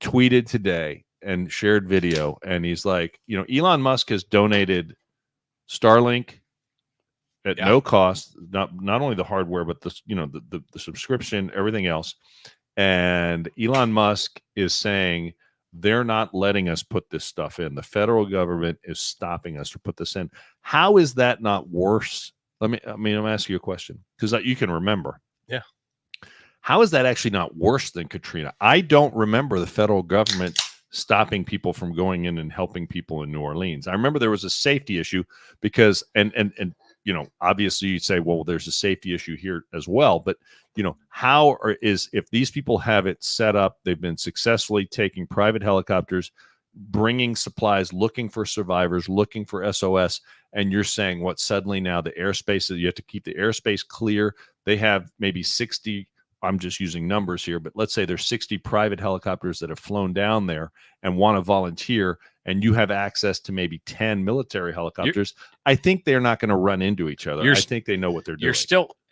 tweeted today and shared video, and he's like, Elon Musk has donated Starlink at no cost, not only the hardware, but the subscription, everything else. And Elon Musk is saying they're not letting us put this stuff in. The federal government is stopping us to put this in. How is that not worse? I'm asking you a question, because you can remember. Yeah. How is that actually not worse than Katrina? I don't remember the federal government stopping people from going in and helping people in New Orleans. I remember there was a safety issue because, and obviously you'd say, well, there's a safety issue here as well. But, if these people have it set up, they've been successfully taking private helicopters, bringing supplies, looking for survivors, looking for SOS, and you're saying what suddenly now the airspace, you have to keep the airspace clear. They have maybe 60, I'm just using numbers here, but let's say there's 60 private helicopters that have flown down there and want to volunteer, and you have access to maybe 10 military helicopters. I think they're not going to run into each other. I think they know what they're doing.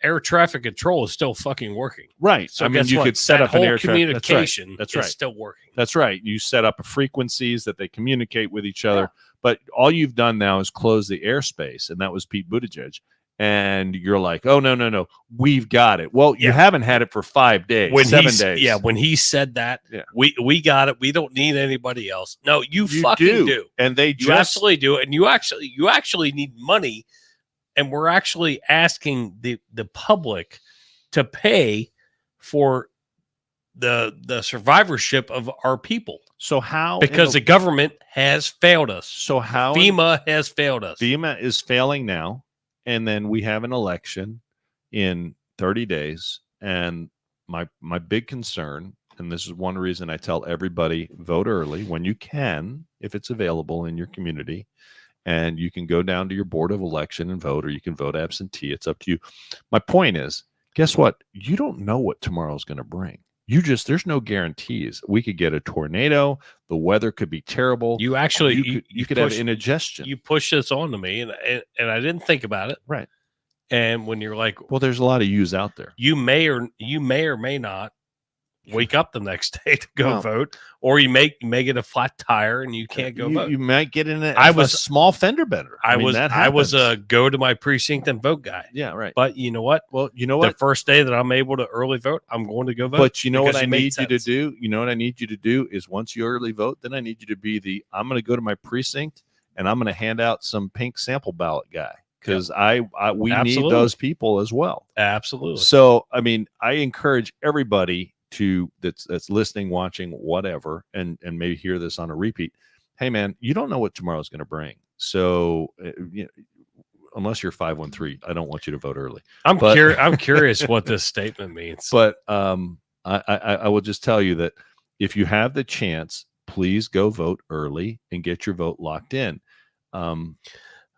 Air traffic control is still fucking working. Right. So you could set up an air communication. That's right. Is still working. That's right. You set up frequencies that they communicate with each other. But all you've done now is close the airspace, and that was Pete Buttigieg. And you're like, oh, no, we've got it. Well, you haven't had it for 5 days, 7 days. Yeah, when he said that, we got it. We don't need anybody else. No, you fucking do. And you actually do. And you actually need money. And we're actually asking the public to pay for the survivorship of our people. So how? Because the government has failed us. So how? FEMA has failed us. FEMA is failing now. And then we have an election in 30 days. And my big concern, and this is one reason I tell everybody, vote early when you can, if it's available in your community. And you can go down to your board of election and vote, or you can vote absentee. It's up to you. My point is, guess what? You don't know what tomorrow's going to bring. There's no guarantees. We could get a tornado. The weather could be terrible. You actually, you could have indigestion. You push this on to me, and I didn't think about it. Right. And when you're like, well, there's a lot of yous out there. You may or may not wake up the next day to go vote, or you may get a flat tire and you can't go vote. You might get in a small fender bender. I was a go to my precinct and vote guy. Yeah, right. But you know what? Well, you know what? The first day that I'm able to early vote, I'm going to go vote. But you know what I need you to do? You know what I need you to do is once you early vote, then I need you to be I'm going to go to my precinct and I'm going to hand out some pink sample ballot guy. Because we need those people as well. Absolutely. So, I encourage everybody that's listening, watching, whatever, and maybe hear this on a repeat. Hey, man, you don't know what tomorrow's going to bring. So, unless you're 513, I don't want you to vote early. I'm curious what this statement means. But I will just tell you that if you have the chance, please go vote early and get your vote locked in.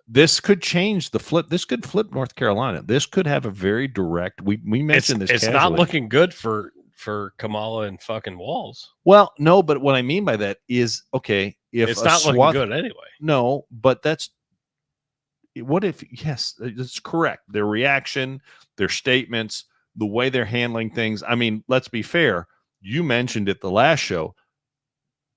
This could change the flip. This could flip North Carolina. This could have a very direct. We mentioned this. It's not looking good for Kamala and fucking Walz. Well, no, but what I mean by that is, okay, if it's not looking good anyway. No, but what if, yes, that's correct. Their reaction, their statements, the way they're handling things. I mean, let's be fair. You mentioned it the last show.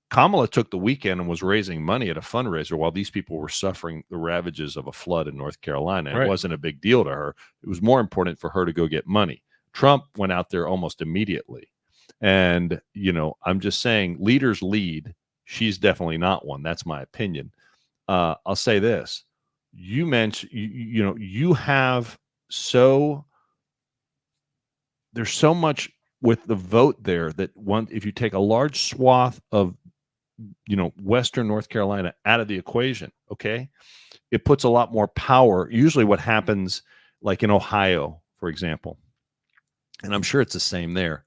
Kamala took the weekend and was raising money at a fundraiser while these people were suffering the ravages of a flood in North Carolina. Right. It wasn't a big deal to her. It was more important for her to go get money. Trump went out there almost immediately. And, I'm just saying, leaders lead. She's definitely not one. That's my opinion. I'll say this. You mentioned, you have there's so much with the vote there that if you take a large swath of Western North Carolina out of the equation, okay, it puts a lot more power. Usually what happens, like in Ohio, for example, and I'm sure it's the same there,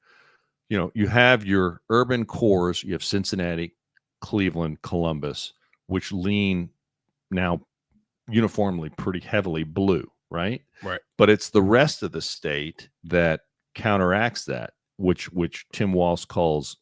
you have your urban cores, you have Cincinnati, Cleveland, Columbus, which lean now uniformly pretty heavily blue, right? Right. But it's the rest of the state that counteracts that, which Tim Walz calls,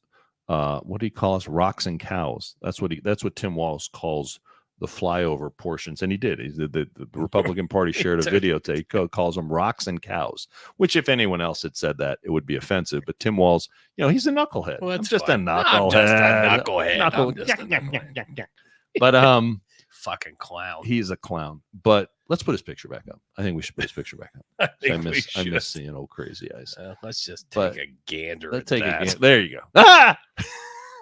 what do he call us? Rocks and cows. That's what Tim Walz calls the flyover portions, and he did. The Republican Party shared a video today. He calls them rocks and cows. Which, if anyone else had said that, it would be offensive. But Tim Walz, he's a knucklehead. Well, I'm that's just fine. a knucklehead. But fucking clown. He's a clown. But let's put his picture back up. I think we should put his picture back up. I miss seeing old Crazy Eyes. Let's just take a gander. Let's at take that. a gander. There you go. Ah!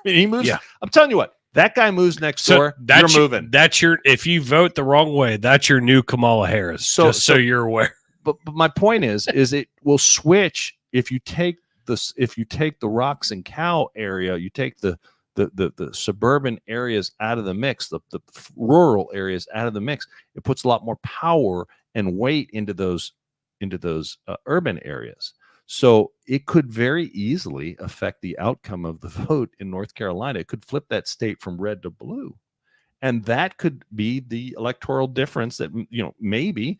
He moves. Yeah. I'm telling you what. That guy moves next door. You're moving. That's if you vote the wrong way, that's your new Kamala Harris. So you're aware. But my point is it will switch if you take the rocks and cow area, you take the suburban areas out of the mix, the rural areas out of the mix. It puts a lot more power and weight into those urban areas. So it could very easily affect the outcome of the vote in North Carolina. It could flip that state from red to blue. And that could be the electoral difference that, maybe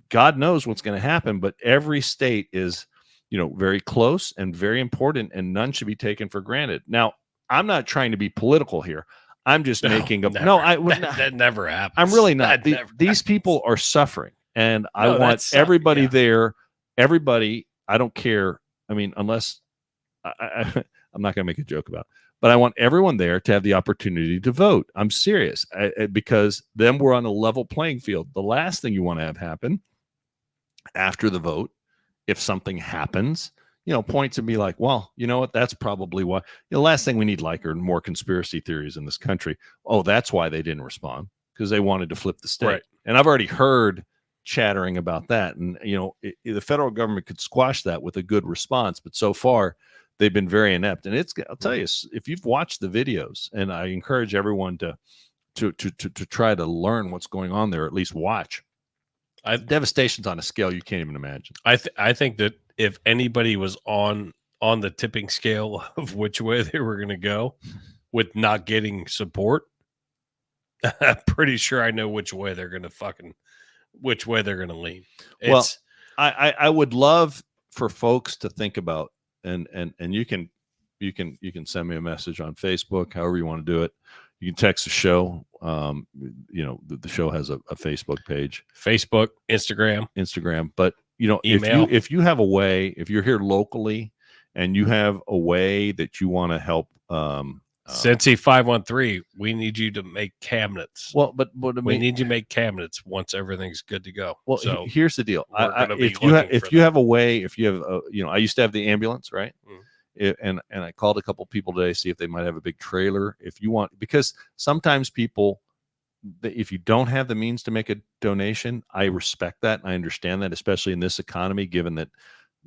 God knows what's going to happen, but every state is, very close and very important, and none should be taken for granted. Now, I'm not trying to be political here. I'm just making up. No, that never happens. I'm really not. These people are suffering, and I want everybody there. Everybody. I don't care. I mean, unless I'm not going to make a joke about it, but I want everyone there to have the opportunity to vote. I'm serious, because then we're on a level playing field. The last thing you want to have happen after the vote, if something happens, point to me like, well, you know what? That's probably why. The last thing we need are more conspiracy theories in this country. Oh, that's why they didn't respond, because they wanted to flip the state. Right. And I've already heard chattering about that, and the federal government could squash that with a good response, but so far they've been very inept. And I'll tell you, if you've watched the videos, and I encourage everyone to try to learn what's going on there, at least watch. Devastation's on a scale you can't even imagine. I think that if anybody was on the tipping scale of which way they were going to go with not getting support, I'm pretty sure I know which way they're going to lean. Well, I would love for folks to think about, and you can send me a message on Facebook, however you want to do it. You can text the show. The show has a Facebook page, Facebook, Instagram. But email. if you have a way, if you're here locally and you have a way that you want to help, Cincy 513, we need you to make cabinets. Well, but we need you to make cabinets once everything's good to go. Well, so here's the deal. If you have a way, if you have, I used to have the ambulance, right? And I called a couple people today, see if they might have a big trailer. If you want, because sometimes people, if you don't have the means to make a donation, I respect that. And I understand that, especially in this economy, given that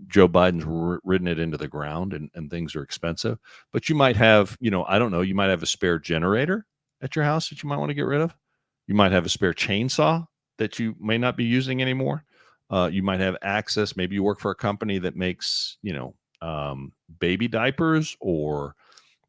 Joe Biden's ridden it into the ground and things are expensive. But you might have, I don't know, you might have a spare generator at your house that you might want to get rid of. You might have a spare chainsaw that you may not be using anymore. You might have access. Maybe you work for a company that makes, baby diapers or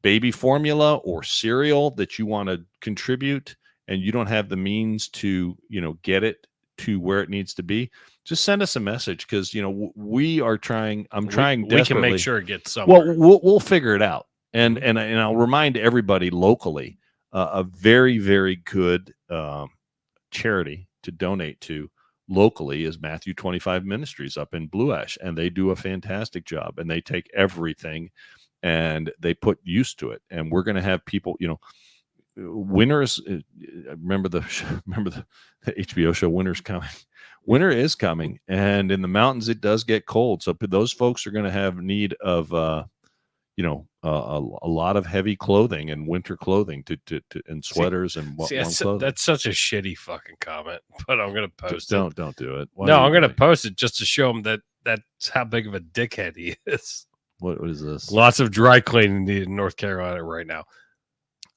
baby formula or cereal that you want to contribute, and you don't have the means to, get it to where it needs to be. Just send us a message, because we are trying. I'm trying. We can make sure it gets somewhere. Well, we'll figure it out, and I'll remind everybody locally, a very, very good charity to donate to locally is Matthew 25 Ministries up in Blue Ash, and they do a fantastic job, and they take everything and they put use to it. And we're going to have people, winners. Remember the HBO show Winter's Coming. Winter is coming, and in the mountains it does get cold, so those folks are going to have need of a lot of heavy clothing and winter clothing and sweaters and warm clothing. That's such a shitty fucking comment, but I'm gonna post it. Don't do it. No, I'm gonna post it just to show him that's how big of a dickhead he is. What is this? Lots of dry cleaning needed in North Carolina right now.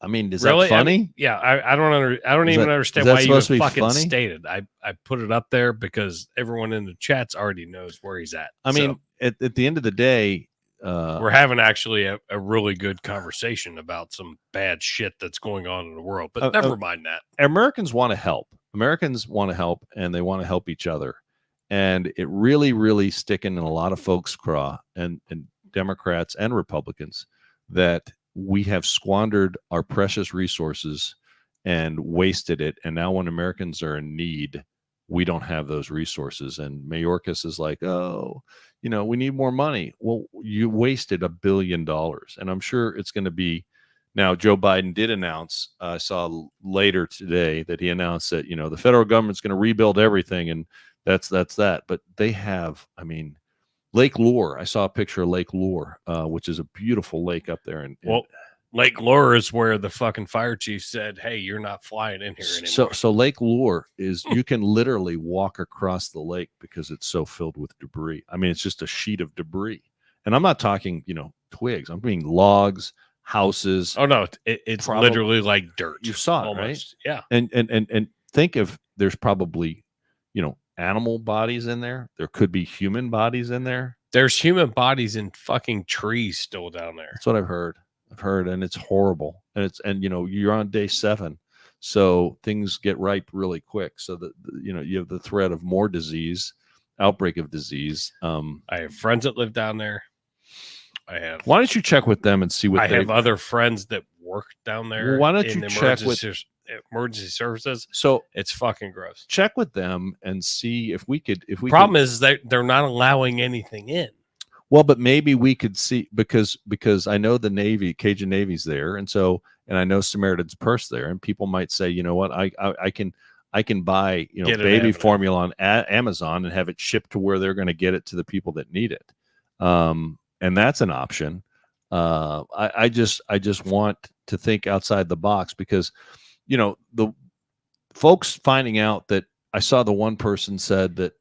I mean, is Really? that funny? I mean, yeah, I don't even understand that why you supposed to be fucking funny? stated. I put it up there because everyone in the chats already knows where he's at. I mean, at the end of the day, we're having actually a really good conversation about some bad shit that's going on in the world, but never mind that. Americans want to help. Americans want to help, and they want to help each other. And it really, really sticking in a lot of folks' craw, and Democrats and Republicans, that we have squandered our precious resources and wasted it. And now when Americans are in need, we don't have those resources. And Mayorkas is like, oh, we need more money. Well, you wasted $1 billion. And I'm sure it's going to be. Now, Joe Biden did announce, I saw later today that he announced that, the federal government's going to rebuild everything. And that's that. But they have, Lake Lure. I saw a picture of Lake Lure, which is a beautiful lake up there. And Lake Lure is where the fucking fire chief said, "Hey, you're not flying in here anymore." So Lake Lure is you can literally walk across the lake because it's so filled with debris. I mean, it's just a sheet of debris, and I'm not talking twigs. I'm meaning logs, houses. Oh no, it's literally like dirt. You saw it, almost. Right? Yeah. And think of there's probably animal bodies in there. There could be human bodies in there. There's human bodies in fucking trees still down there. That's what I've heard, and it's horrible. And you're on day 7, so things get ripe really quick. So that you have the threat of more disease, outbreak of disease. I have friends that live down there. Why don't you check with them and see what I have other friends that work down there. Why don't you check with emergency services? So it's fucking gross. Check with them and see if we could. Problem is that they're not allowing anything in. Well, but maybe we could see because I know the Navy, Cajun Navy's there, and I know Samaritan's Purse there, and people might say, you know what, I can buy baby formula on Amazon and have it shipped to where they're going to get it to the people that need it, and that's an option. I just want to think outside the box because the folks finding out that I saw the one person said that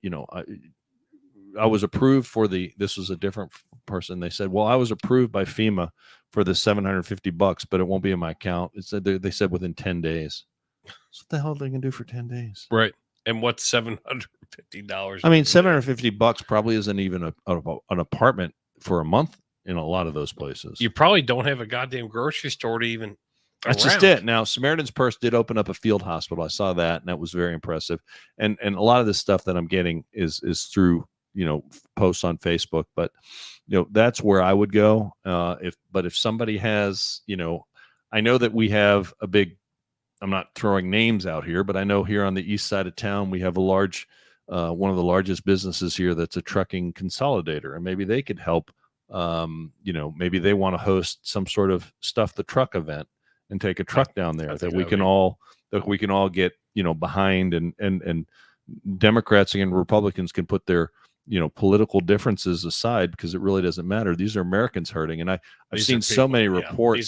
I was approved for this was a different person. They said, well, I was approved by FEMA for the $750, but it won't be in my account. It said they said within 10 days. So what the hell are they going to do for 10 days? Right. And what's $750? I mean, $750 probably isn't even an apartment for a month in a lot of those places. You probably don't have a goddamn grocery store to even. That's just it. Now, Samaritan's Purse did open up a field hospital. I saw that, and that was very impressive. And a lot of this stuff that I'm getting is through posts on Facebook, but that's where I would go. If somebody has, I know that we have a big, I'm not throwing names out here, but I know here on the east side of town, we have a large, one of the largest businesses here that's a trucking consolidator, and maybe they could help. Maybe they want to host some sort of Stuff the Truck event and take a truck down there that we can all get, behind, and Democrats and Republicans can put their political differences aside because it really doesn't matter. These are Americans hurting, and I've seen so many reports.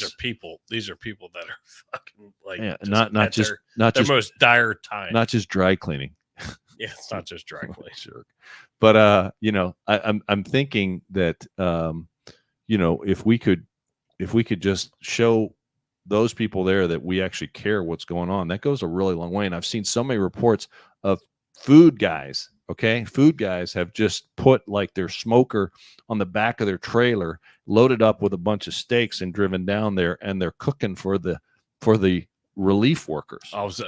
These are people that are fucking like not just their most dire time. Not just dry cleaning. Yeah, it's not just dry cleaning. Sure. But I'm thinking that if we could just show those people there that we actually care what's going on, that goes a really long way. And I've seen so many reports of food guys. Okay, food guys have just put like their smoker on the back of their trailer, loaded up with a bunch of steaks, and driven down there, and they're cooking for the relief workers. I was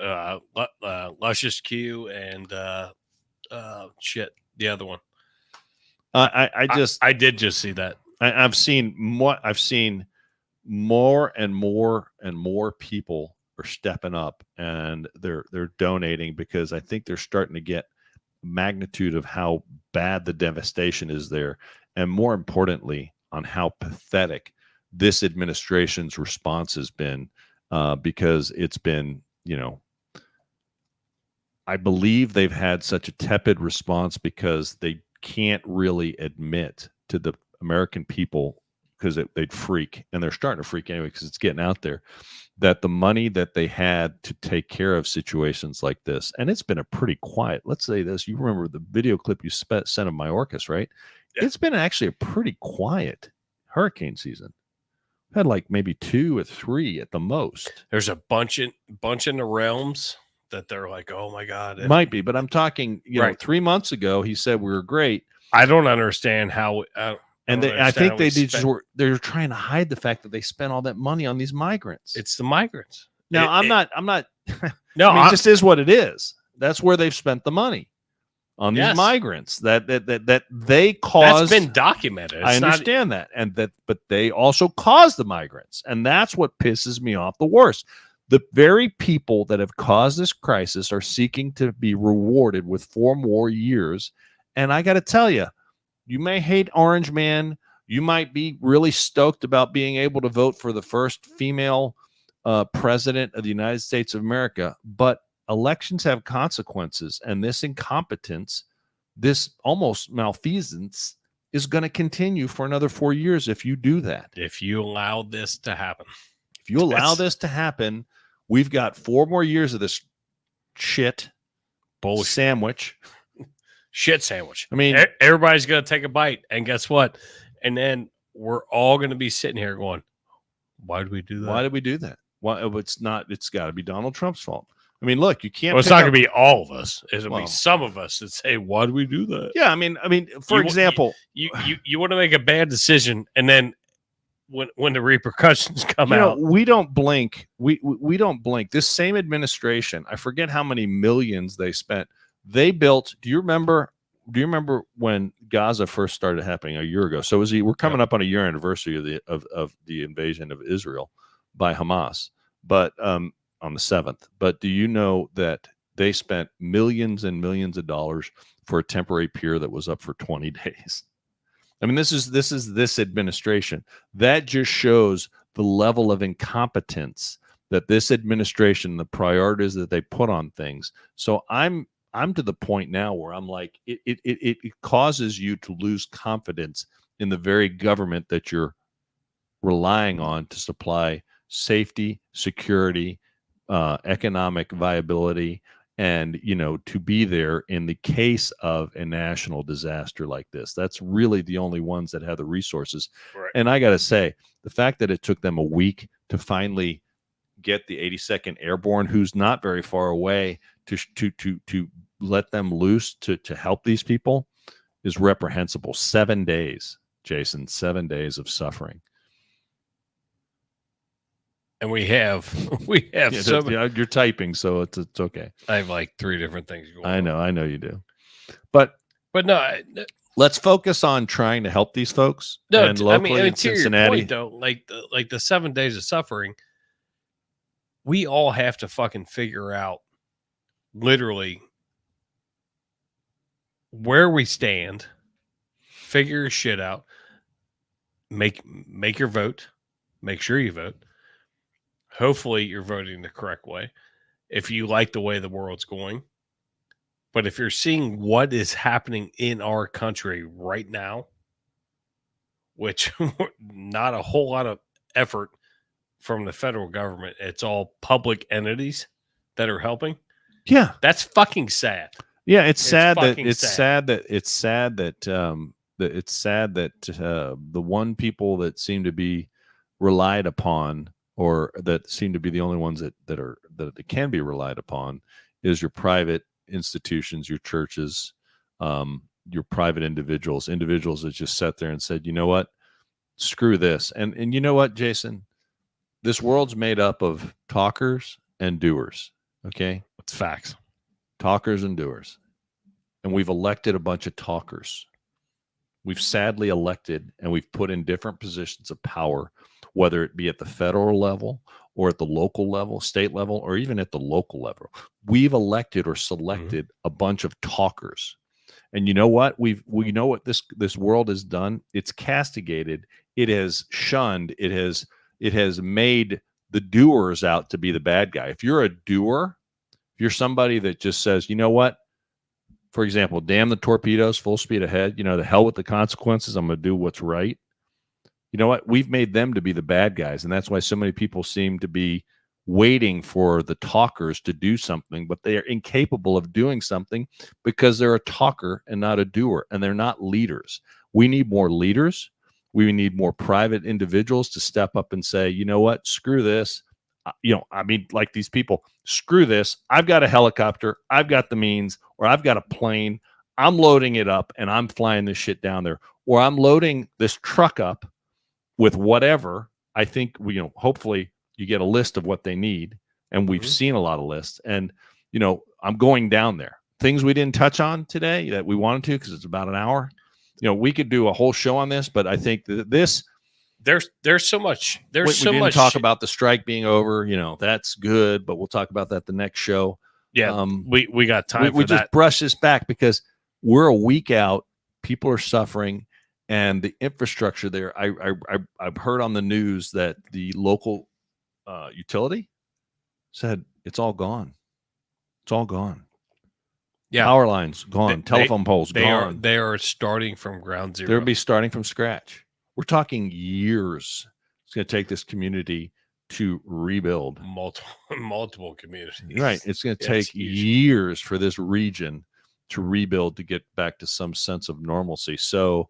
Luscious Q and the other one. I did just see that. I've seen more and more people are stepping up and they're donating, because I think they're starting to get magnitude of how bad the devastation is there, and more importantly, on how pathetic this administration's response has been, because it's been, I believe they've had such a tepid response because they can't really admit to the American people, because they'd freak, and they're starting to freak anyway because it's getting out there, that the money that they had to take care of situations like this, and it's been a pretty quiet, let's say this, you remember the video clip you sent of Mayorkas, right? Yeah. It's been actually a pretty quiet hurricane season. Had like maybe 2 or 3 at the most. There's a bunch in the realms that they're like, oh my God. It might be, but I'm talking, know, 3 months ago, he said we were great. I don't understand how. I think they're trying to hide the fact that they spent all that money on these migrants. It's the migrants. Now, I'm not. No, I mean, it just is what it is. That's where they've spent the money, on these migrants that they caused. That's been documented. I understand that, but they also caused the migrants, and that's what pisses me off the worst. The very people that have caused this crisis are seeking to be rewarded with 4 more years, and I got to tell you. You may hate Orange Man. You might be really stoked about being able to vote for the first female president of the United States of America. But elections have consequences. And this incompetence, this almost malfeasance, is going to continue for another 4 years if you do that. If you allow this to happen. If you allow this to happen, we've got 4 more years of this shit bullshit sandwich. Shit sandwich. I mean, everybody's going to take a bite, and guess what? And then we're all going to be sitting here going, why did we do that? Why did we do that? Why? It's got to be Donald Trump's fault. I mean, look, you can't. Well, it's not going to be all of us. It'll be some of us that say, why do we do that? Yeah. I mean, for example, you want to make a bad decision, and then when the repercussions come out, we don't blink. We don't blink. This same administration, I forget how many millions they spent. They built. Do you remember when Gaza first started happening a year ago? So we're coming up on a year anniversary of the invasion of Israel by Hamas, but on the 7th. But do you know that they spent millions and millions of dollars for a temporary pier that was up for 20 days? I mean, this is this administration. That just shows the level of incompetence that this administration, the priorities that they put on things. So I'm to the point now where I'm like, it causes you to lose confidence in the very government that you're relying on to supply safety, security, economic viability, and, to be there in the case of a national disaster like this. That's really the only ones that have the resources. Right. And I got to say, the fact that it took them a week to finally get the 82nd Airborne, who's not very far away, to let them loose to help these people is reprehensible. 7 days, Jason, 7 days of suffering. And we have you're typing, so it's okay. I have like 3 different things going on. I know you do. But no, let's focus on trying to help these folks. No, and locally in Cincinnati, your point, though, like the 7 days of suffering, we all have to fucking figure out literally where we stand, figure your shit out, make your vote, make sure you vote. Hopefully you're voting the correct way if you like the way the world's going. But if you're seeing what is happening in our country right now, which not a whole lot of effort from the federal government, it's all public entities that are helping. Yeah, that's fucking sad. Yeah, it's sad that the one people that seem to be relied upon, or that seem to be the only ones that can be relied upon, is your private institutions, your churches, your private individuals that just sat there and said, you know what, screw this. And you know what, Jason, this world's made up of talkers and doers. Okay, it's facts. Talkers and doers. And we've elected a bunch of talkers. We've sadly elected and we've put in different positions of power whether it be at the federal level or at the local level, state level, or even at the local level. We've elected or selected a bunch of talkers. And you know what? We know what this world has done. It's castigated. It has shunned. It has made the doers out to be the bad guy. If you're a doer, if you're somebody that just says, you know what? For example, damn the torpedoes, full speed ahead. You know, the hell with the consequences. I'm going to do what's right. You know what? We've made them to be the bad guys, and that's why so many people seem to be waiting for the talkers to do something, but they are incapable of doing something because they're a talker and not a doer, and they're not leaders. We need more leaders. We need more private individuals to step up and say, you know what, screw this. Like these people, screw this. I've got a helicopter. I've got the means, or I've got a plane. I'm loading it up and I'm flying this shit down there, or I'm loading this truck up with whatever. I think hopefully you get a list of what they need, and we've seen a lot of lists, and I'm going down there. Things we didn't touch on today that we wanted to, because it's about an hour. We could do a whole show on this, but I think that there's so much. We didn't talk about the strike being over. That's good, but we'll talk about that the next show. Yeah, we got time. We just brush this back because we're a week out. People are suffering. And the infrastructure there, I've heard on the news that the local utility said it's all gone. It's all gone. Yeah, power lines gone, telephone poles gone. They are starting from ground zero. They'll be starting from scratch. We're talking years. It's going to take this community to rebuild multiple communities. Right. It's going to take years for this region to rebuild, to get back to some sense of normalcy. So.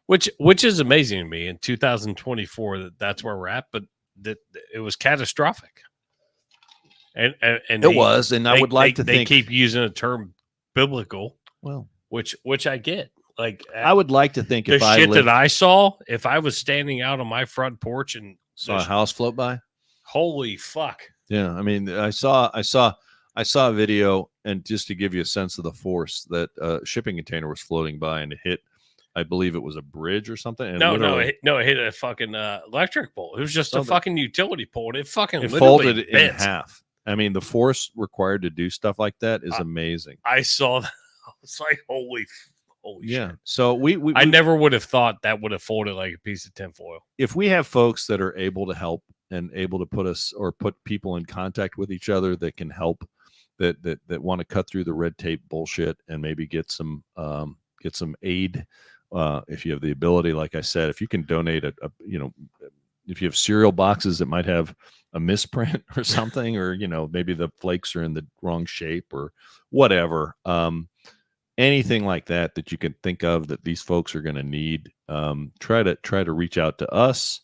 Which is amazing to me in 2024 that's where we're at, but that it was catastrophic. And I would like to think they keep using a term biblical. Well, which I get. Like, I would like to think the shit that I saw, if I was standing out on my front porch and saw a house float by, holy fuck. Yeah, I mean, I saw a video, and just to give you a sense of the force, that a shipping container was floating by and it hit. I believe it was a bridge or something. And it hit a fucking electric pole. It was just a fucking utility pole, and it fucking folded in half. I mean, the force required to do stuff like that is amazing. I saw that. I was like, holy yeah. shit. So I never would have thought that would have folded like a piece of tinfoil. If we have folks that are able to help and able to put people in contact with each other that can help, that want to cut through the red tape bullshit and maybe get some aid. If you have the ability, like I said, if you can donate if you have cereal boxes that might have a misprint or something, or maybe the flakes are in the wrong shape or whatever, anything like that you can think of that these folks are going to need, try to reach out to us,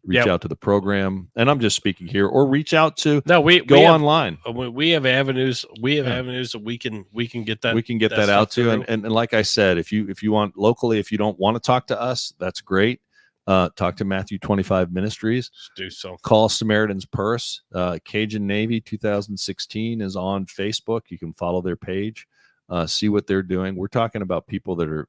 reach out to the program, and I'm just speaking here, or reach out to online. We have avenues. Avenues that we can get that. We can get that out to, and like I said, if you want locally, if you don't want to talk to us, that's great. Talk to Matthew 25 Ministries. Just do something. Call Samaritan's Purse. Cajun Navy 2016 is on Facebook. You can follow their page, see what they're doing. We're talking about people that are,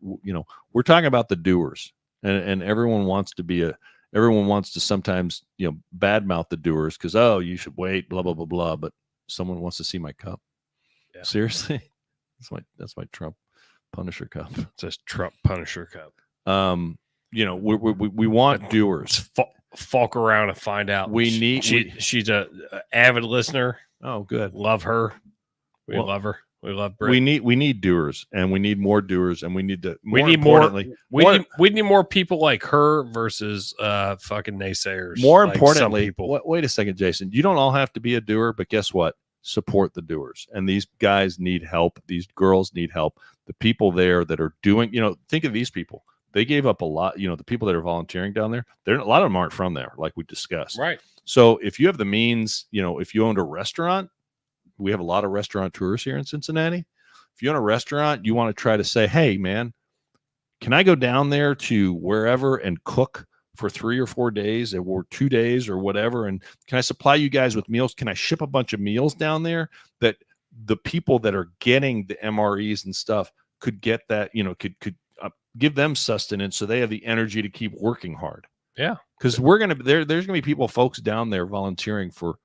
we're talking about the doers, and everyone wants to sometimes, badmouth the doers because, oh, you should wait, blah, blah, blah, blah. But someone wants to see my cup. Yeah. Seriously? That's my Trump Punisher cup. It says Trump Punisher cup. We want doers. Falk around and find out. She's a avid listener. Oh, good. Love her. We love her. We love Brit. We need doers, and we need more doers, and we need to. We need more people like her versus fucking naysayers. More importantly, wait a second, Jason. You don't all have to be a doer, but guess what? Support the doers, and these guys need help. These girls need help. The people there that are doing, think of these people. They gave up a lot. The people that are volunteering down there, a lot of them aren't from there, like we discussed. Right. So if you have the means, if you owned a restaurant. We have a lot of restaurateurs here in Cincinnati. If you own a restaurant, you want to try to say, hey, man, can I go down there to wherever and cook for 3 or 4 days or 2 days or whatever? And can I supply you guys with meals? Can I ship a bunch of meals down there that the people that are getting the MREs and stuff could get that, could give them sustenance so they have the energy to keep working hard? Yeah. Because there's gonna be folks down there volunteering for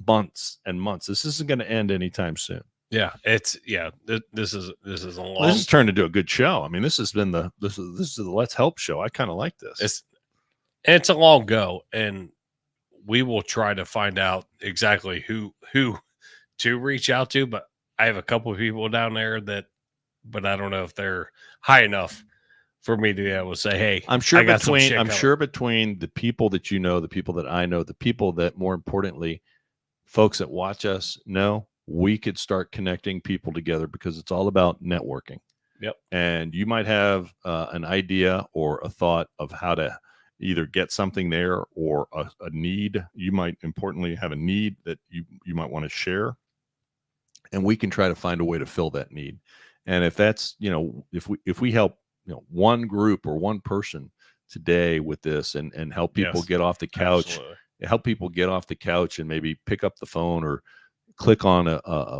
months and months. This isn't gonna end anytime soon. Yeah, this is a long. Well, this has turned into a good show. I mean, this has been this is the Let's Help show. I kind of like this. It's a long go, and we will try to find out exactly who to reach out to. But I have a couple of people down there but I don't know if they're high enough for me to be able to say, "Hey, I'm sure I got some shit I'm coming." sure between the people that you know, the people that I know, the people that more importantly, folks that watch us know, we could start connecting people together because it's all about networking. Yep. And you might have an idea or a thought of how to either get something there or a need. You might importantly have a need that you might want to share. And we can try to find a way to fill that need. And if that's, if we help, one group or one person today with this and help people get off the couch, Absolutely. help people get off the couch and maybe pick up the phone or click on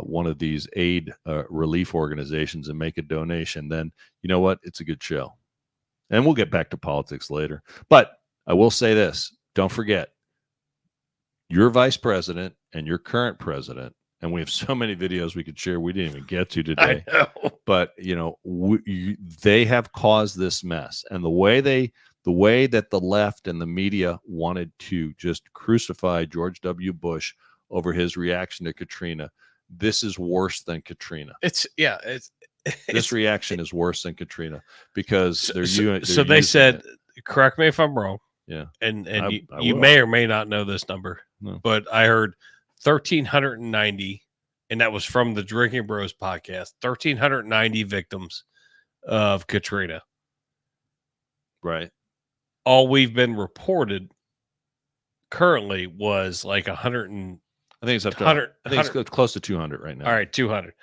one of these aid relief organizations and make a donation, then you know what? It's a good show. And we'll get back to politics later. But I will say this, don't forget, your vice president and your current president, and we have so many videos we could share we didn't even get to today. I know. But, they have caused this mess. And the way that the left and the media wanted to just crucify George W. Bush over his reaction to Katrina, this is worse than Katrina. This reaction is worse than Katrina because so they said, correct me if I'm wrong. Yeah. And I you will. may or may not know this number, No. but I heard 1,390, and that was from the Drinking Bros podcast, 1,390 victims of Katrina. Right. All we've been reported currently was like 100 and I think it's up to 100. I think it's close to 200 right now. All right, 200.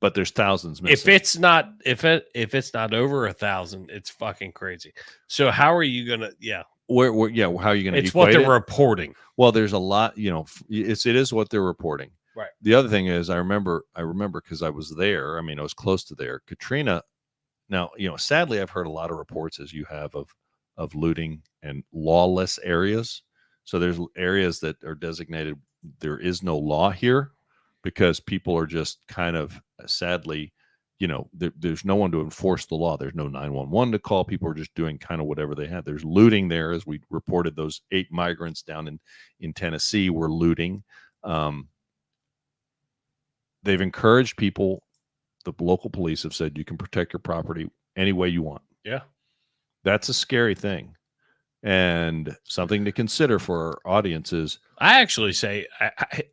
But there's thousands missing. If it's not over 1,000, it's fucking crazy. So how are you gonna? Yeah, where how are you going to? It's what they're reporting. Well, there's a lot. It is what they're reporting. Right. The other thing is, I remember because I was there. I mean, I was close to there. Katrina. Now, sadly, I've heard a lot of reports, as you have, of looting and lawless areas. So there's areas that are designated. There is no law here because people are just kind of sadly, there's no one to enforce the law. There's no 911 to call. People are just doing kind of whatever they have. There's looting there, as we reported. Those 8 migrants down in Tennessee were looting. They've encouraged people. The local police have said you can protect your property any way you want. Yeah. That's a scary thing. And something to consider for our audiences. I actually say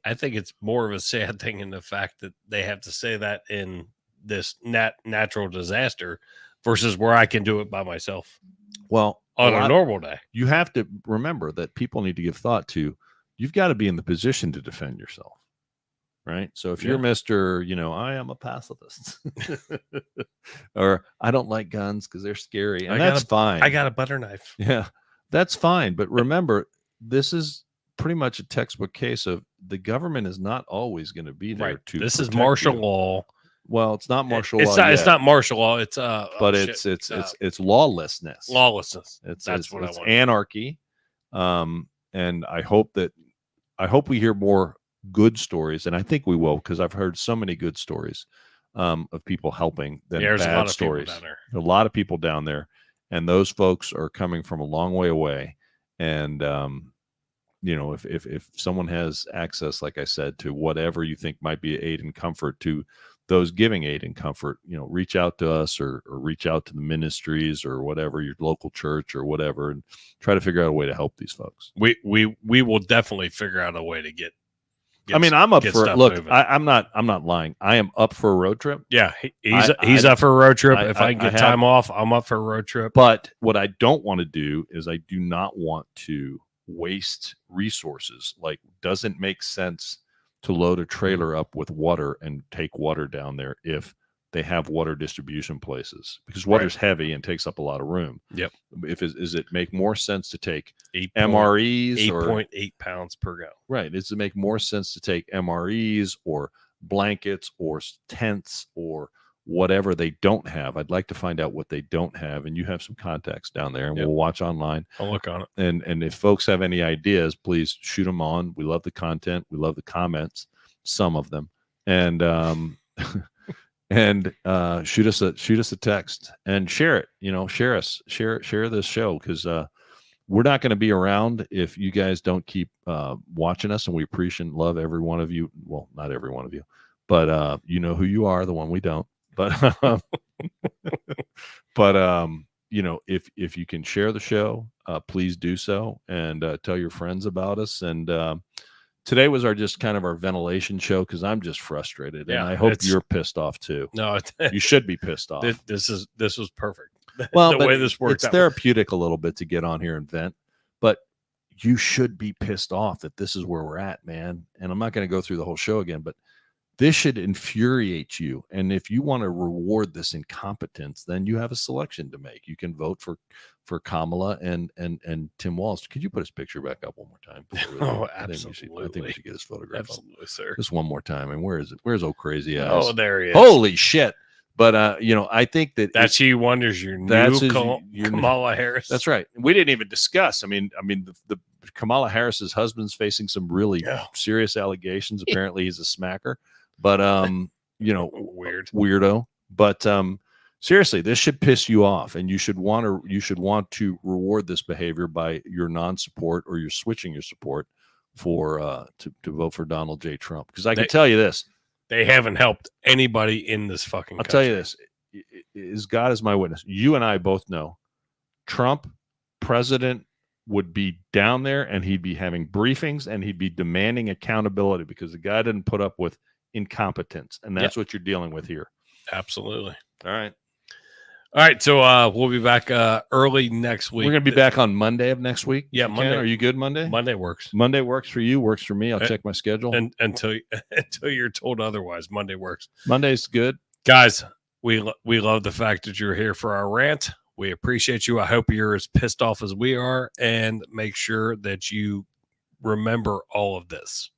I think it's more of a sad thing in the fact that they have to say that in this natural disaster versus where I can do it by myself. Well, on a normal day. You have to remember that people need to give thought to, you've got to be in the position to defend yourself. Right. So if you're Mr., I am a pacifist or I don't like guns because they're scary. And that's fine. I got a butter knife. Yeah, that's fine. But remember, this is pretty much a textbook case of the government is not always going to be there to This is martial law. Well, it's not martial law. It's not martial law. It's but it's lawlessness. Lawlessness. That's what I want. Anarchy. And I hope we hear more good stories, and I think we will, because I've heard so many good stories of people helping than bad stories. A lot of people down there, and those folks are coming from a long way away. And if someone has access, like I said, to whatever you think might be aid and comfort to those giving aid and comfort, reach out to us or reach out to the ministries or whatever, your local church or whatever, and try to figure out a way to help these folks. We will definitely figure out a way to get I'm up for look. Moving. I'm not lying. I am up for a road trip. Yeah, he's up for a road trip. If I can get time off, I'm up for a road trip. But what I don't want to do is I do not want to waste resources. Like, doesn't make sense to load a trailer up with water and take water down there if they have water distribution places, because water's heavy and takes up a lot of room. Yep. Does it make more sense to take MREs 8.8 pounds per gallon? Right. Does it make more sense to take MREs or blankets or tents or whatever they don't have. I'd like to find out what they don't have, and you have some contacts down there, and Yep. we'll watch online. I'll look on it. And if folks have any ideas, please shoot them on. We love the content. We love the comments, some of them, and and shoot us a text and share it. Share this show, because we're not going to be around if you guys don't keep watching us, and we appreciate and love every one of you. Well, not every one of you, but you know who you are. The one we don't. But if you can share the show, please do so, and tell your friends about us. And today was our ventilation show, because I'm just frustrated, and I hope you're pissed off too. No, You should be pissed off. This was perfect. Well, the but way this worked it's out. therapeutic a little bit to get on here and vent, but you should be pissed off that this is where we're at, man. And I'm not going to go through the whole show again, but this should infuriate you. And if you want to reward this incompetence, then you have a selection to make. You can vote for Kamala and Tim Walz. Could you put his picture back up one more time? Oh, I think we should get his photograph up. Absolutely, sir. Just one more time. And where is it? Where's old crazy eyes? Oh, there he is. Holy shit. But I think that That's he wonders your new Kamala Harris. That's right. We didn't even discuss. I mean, the Kamala Harris's husband's facing some really serious allegations. Apparently, he's a smacker. But weirdo. But seriously, this should piss you off, and you should want to reward this behavior by your non-support, or you're switching your support for to vote for Donald J. Trump. Because I can tell you this. They haven't helped anybody in this fucking country. I'll tell you this. Is God is my witness. You and I both know Trump, president, would be down there, and he'd be having briefings, and he'd be demanding accountability, because the guy didn't put up with incompetence. And that's what you're dealing with here. Absolutely. All right. So we'll be back early next week. We're going to be back on Monday of next week. Yeah, Monday. Are you good Monday? Monday works. Monday works for you, works for me. I'll check my schedule. And until you're told otherwise, Monday works. Monday's good. Guys, we love the fact that you're here for our rant. We appreciate you. I hope you're as pissed off as we are, and make sure that you remember all of this.